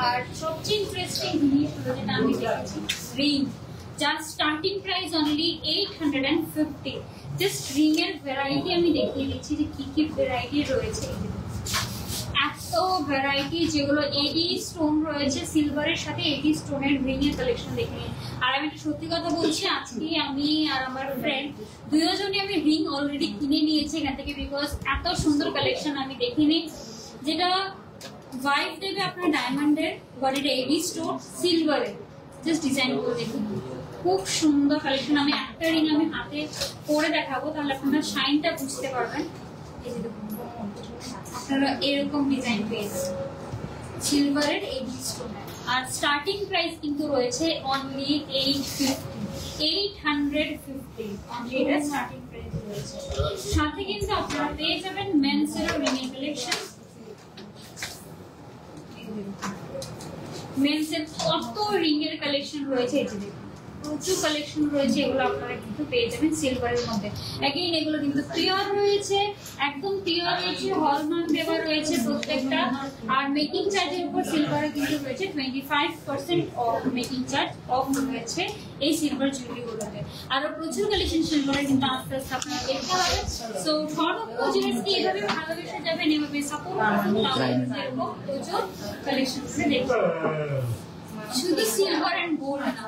B: আর সবচেয়ে ইন্টারেস্টিং জিনিস হলো যেটা আমি দেখেছি, রিং, যার starting price only 850। Just ring এর ভ্যারাইটি আমি দেখিয়ে দিচ্ছি যে কি কি ভ্যারাইটি রয়েছে। এত ভ্যারাইটি, যেগুলো এডি স্টোন রয়েছে, সিলভারের সাথে এডি স্টোনের রিং এর কালেকশন দেখে নিন। আর আমি সত্যি কথা বলছি, আজকে আমি আর আমার ফ্রেন্ড দুজনই আমি রিং অলরেডি কিনে নিয়েছি এখান থেকে, বিকজ এত সুন্দর কালেকশন আমি দেখিনি। যেটা ভাইব দেবে আপনার ডায়মন্ডের, বাট এটা এডি স্টোন সিলভারের, জাস্ট ডিজাইন করে দেখুন, খুব সুন্দর কালেকশন। আমি একটা রিং আমি হাতে পরে দেখাবো, তাহলে আপনারা শাইনটা বুঝতে পারবেন। এই যে দেখুন, আপনারা এরকম ডিজাইন পেয়ে যাবেন সিলভারের এডি স্টোনের। আর স্টার্টিং প্রাইস কিন্তু রয়েছে অনলি 850 অনলি, এটা স্টার্টিং প্রাইস রয়েছে। সাথে কিন্তু আপনারা পেয়ে যাবেন মেন্সের রিং এর কালেকশন। মেন্সের কত রিং এর কালেকশন রয়েছে, এই যে দেখুন প্রচুর কালেকশন রয়েছে, এগুলো আপনারা কিন্তু পেয়ে যাবেন সিলভারের মধ্যে। অ্যাগেইন এগুলো কিন্তু পিওর রয়েছে, একদম পিওর রয়েছে, হলমার্ক দেওয়া রয়েছে প্রত্যেকটা। আর মেকিং চার্জের উপর সিলভারে কিন্তু রয়েছে 25% অফ, মেকিং চার্জ অফ রয়েছে এই সিলভার জুয়েলারিগুলোতে। আরো প্রচুর কালেকশন সিলভারের কিন্তু আস্তে আস্তে আপনারা দেখতে পাবেন। সো স্বর্ণকুমার জুয়েলার্সকে এভাবে ভালোবেসে যাবেন, এভাবে সাপোর্ট করুন, তাহলে এরকম প্রচুর কালেকশন দেখতে পাবেন। শুধু সিলভার এন্ড গোল্ড না,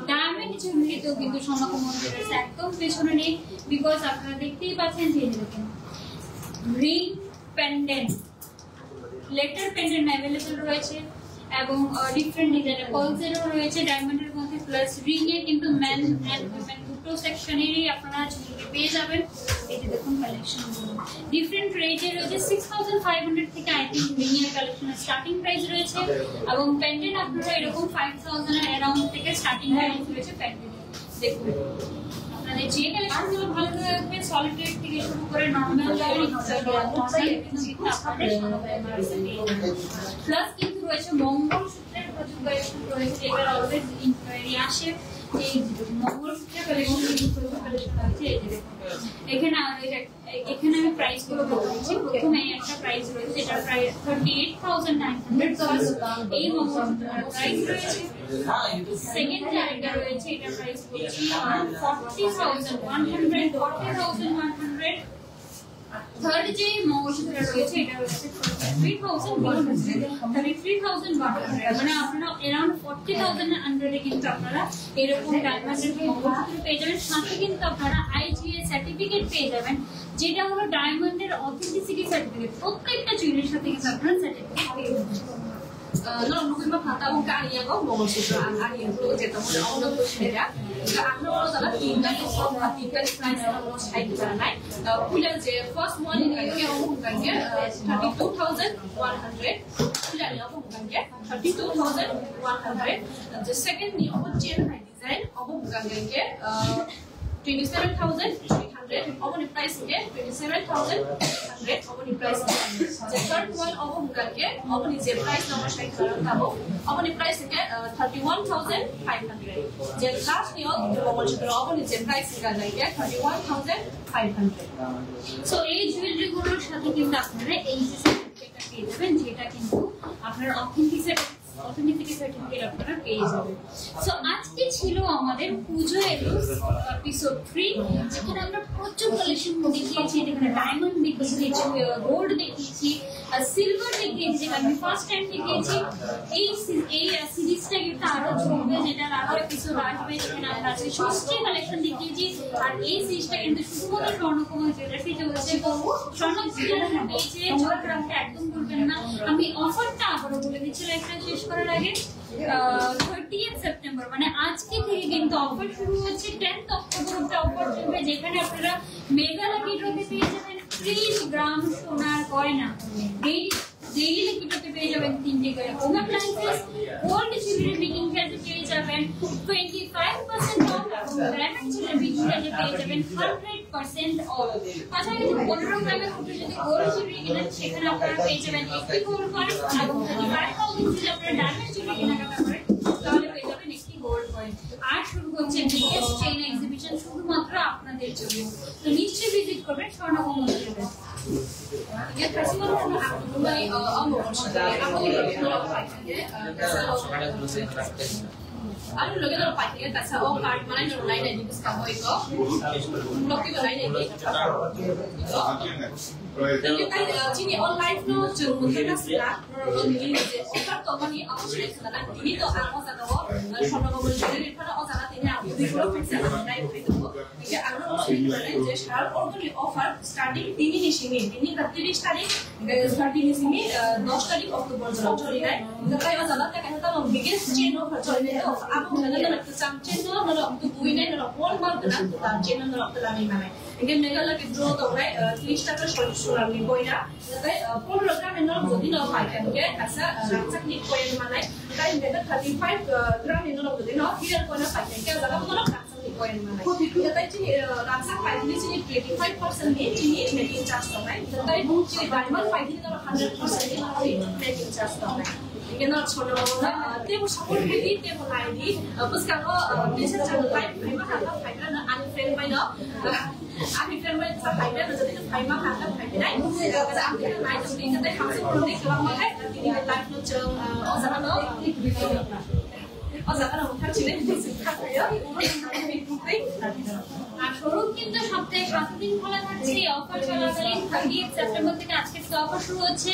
B: ডায়মন্ড জুয়েলারিতেও কিন্তু স্বর্ণকুমার জুয়েলার্স একদম পেছনে নেই, বিকজ আপনারা দেখতেই পাচ্ছেন যে দেখুন ring pendant, letter pendant available রয়েছে এবং ডিফারেন্ট ডিজাইনের পার্লসেরও রয়েছে ডায়মন্ডের মধ্যে, প্লাস রিং এ কিন্তু মেন এন্ড উইমেন দুটো সেকশনেরই আপনারা জুয়েলারি পেয়ে যাবেন। এই যে দেখুন কালেকশনগুলো ডিফারেন্ট রেঞ্জে রয়েছে, 6500 থেকে আই থিঙ্ক রিং এর কালেকশনের স্টার্টিং প্রাইস রয়েছে, এবং পেন্ডেন্ট আপনারা এরকম 5000 এর অ্যারাউন্ড থেকে স্টার্টিং প্রাইস রয়েছে পেন্ডেন্ট। দেখুন আপনাদের যে কালেকশনগুলো ভালো লাগবে, সলিড রেট থেকে শুরু করে নরমাল প্লাস কিন্তু রয়েছে মঙ্গলসূত্রের প্রচুর কালেকশন রয়েছে, এবার অলওয়েজ ইনকোয়ারি আসে। এই মঙ্গলসূত্রের কালেকশন আছে, এই যে দেখুন এখানে এখানে আমি প্রাইস গুলো বলছি। প্রথমে একটা প্রাইস রয়েছে, যেটা প্রাইস 38,900 এই মঙ্গলসূত্রের প্রাইস রয়েছে। সেকেন্ড যে আরেকটা রয়েছে, এটা প্রাইস বলছি 40,100। থার্ড যে মঙ্গলসূত্র রয়েছে, এটা রয়েছে 33,100, মানে আপনারা অ্যারাউন্ড 40,000 এর আন্ডারে কিন্তু আপনারা এরকম ডায়মন্ডের মঙ্গলসূত্র পেয়ে যাবেন। সাথে কিন্তু আপনারা IGA সার্টিফিকেট পেয়ে যাবেন, যেটা হলো ডায়মন্ডের অথেন্টিসিটি সার্টিফিকেট। প্রত্যেকটা জুয়েলারির সাথে কিন্তু আপনারা সার্টিফিকেট পেয়ে যাবেন।
C: Nunggu kata aku kaya kok mau susu kaya itu jadi mau orang tuh sepeda. Aku mau salah tinggal di sekolah tinggal price mau saya di sana. Punya je first one ini yang aku bukan ya 32,100. Punya yang aku bukan ya 32,100. The second ni aku chain high design aku bukan ya 27,300. Aku ni price ke 27,300. Aku ni price. The third one aku bukan ya aku ni je price nama saya sekarang tahu. Aku ni price ke 31,500. The last ni aku mau cerita aku ni je price sekarang ya 31,500.
B: So এই জুয়েলারি গুলোর সাথে কিন্তু আপনারা এই যে সার্টিফিকেটটা পেয়ে যাবেন, যেটা কিন্তু আপনার অথেন্টিসিটি অথেন্টিসিটি সার্টিফিকেট আপনারা পেয়ে যাবেন। সো আজকে ছিল আমাদের পুজো এপিসোড 3, যেখানে আমরা প্রচুর কালেকশন দেখিয়েছি, যেখানে ডায়মন্ড দেখিয়েছি, গোল্ড দেখিয়েছি, সিলভার দেখিয়েছি, যেটা আমি ফার্স্ট টাইম দেখিয়েছি। এই সিরিজটা কিন্তু আরো চলবে, যেটার আরো এপিসোড আসবে, যেখানে আমরা আজকে ষষ্ঠী কালেকশন দেখিয়েছি। আর এই সিরিজটা কিন্তু শুধুমাত্র স্বর্ণকমল জুয়েলার্সে চলছে। স্বর্ণ জুয়েলার্সের পেজে চোখ রাখতে একদম ভুলবেন না। আমি অফারটা আবারও বলে দিচ্ছি লাইভটা শেষ করার আগে। 30th সেপ্টেম্বর মানে আজকে থেকে কিন্তু অফার শুরু হচ্ছে। 10th অক্টোবর অব্দি অফার চলবে, যেখানে আপনারা মেগা লাকি ড্রতে পেয়ে যাবেন 30 গ্রাম সোনার গয়না। ডেইলি লাকি ড্রতে পেয়ে যাবেন 3টে করে home appliances. Gold jewellery making চার্জে পেয়ে যাবেন 25% অফ, ডায়মন্ড জুয়েলারি মেকিং চার্জে পেয়ে যাবেন 100% অফ। তাছাড়া যদি 15 গ্রামের উপরে যদি গোল্ড জুয়েলারি কেনেন, সেখানে আপনারা পেয়ে যাবেন 80 গোল্ড কয়েন, এবং যদি 5000 যদি আপনারা ডায়মন্ড জুয়েলারি কেনাকাটা করেন তাহলে পেয়ে যাবেন 1 গোল্ড কয়েন। আর শুরু হচ্ছে বিগেস্ট চেইন এক্সিবিশন শুধুমাত্র আপনাদের জন্য। তো নিশ্চয়ই ভিজিট করবেন Swarnakamal jewellers.
C: 이게 다시 말하면 아무리 Ano lagi dalam pakai kasa oh card mana yang lain lagi bisa kamu itu blok itu lain lagi jadi kan sini online no cuma kita sila ini offer to mani option sila ini to aku sana oh sono kamu jadi pada oh sana ini aku di blok bisa online itu jadi aku option jadi share order offer starting ini sini ini tapi starting starting sini 10 तारीख अक्टोबर जरा चली है जब ये वाला क्या कहता है बिगेस्ट चेन ऑफर चलने है आप कहते हैं ना चाम चेन ना ना तो कोई नहीं ना कौन बात ना तो चेन ना तो लाने में इनके मेगा लगे ड्रॉ तो है 30 টাকা সরসরা নি কইনা তাই 15 গ্রাম এর যদি না পাই কেন ऐसा রাখছাক নি কইন মানে তাই মেগা 35 গ্রাম এর যদি না হিয়ার কোনা পাই কেন জায়গা তো রাখছাক নি কইন মানে তাই চিনি রাখছাক পাই নি চিনি 25% নি চিনি মেকিং চার্জ তো নাই তাই চিনি ডায়মন্ড পাই নি তো 100% নি মেকিং চার্জ তো নাই 이게 너 저는 때고 서울 회디 때고 나이디 부스카로 미션 장을 파이 파이마 하다 파이마는 아니 프렌드 마이너 아니 프렌드 마이너 파이마는 저기 파이마 하다 파이마이 그래서 아무튼 나이 좀 되는데 항상 그런데 그런 거 해. 이게 라이프 좀 어서는 অজানা কথা ছিল
B: আর শোরুম কিন্তু সপ্তাহে 7 দিন খোলা থাকছে। এই অফার চলাকালীন 30 সেপ্টেম্বর থেকে আজকে থেকে অফার শুরু হচ্ছে।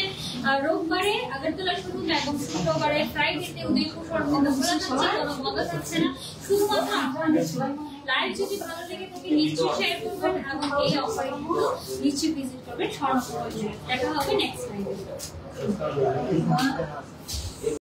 B: রোববারে আগরতলা শোরুম এবং শুক্রবারে ফ্রাইডেতে উদয়পুর শোরুম খোলা থাকছে, কোনো বন্ধ থাকছে না, শুধুমাত্র আপনাদের জন্য। লাইভ যদি ভালো লেগে থাকে নিশ্চয়ই শেয়ার করবেন এবং এই অফারে কিন্তু নিশ্চয়ই ভিজিট করবেন স্বর্ণকমল। দেখা হবে নেক্সট লাইভে।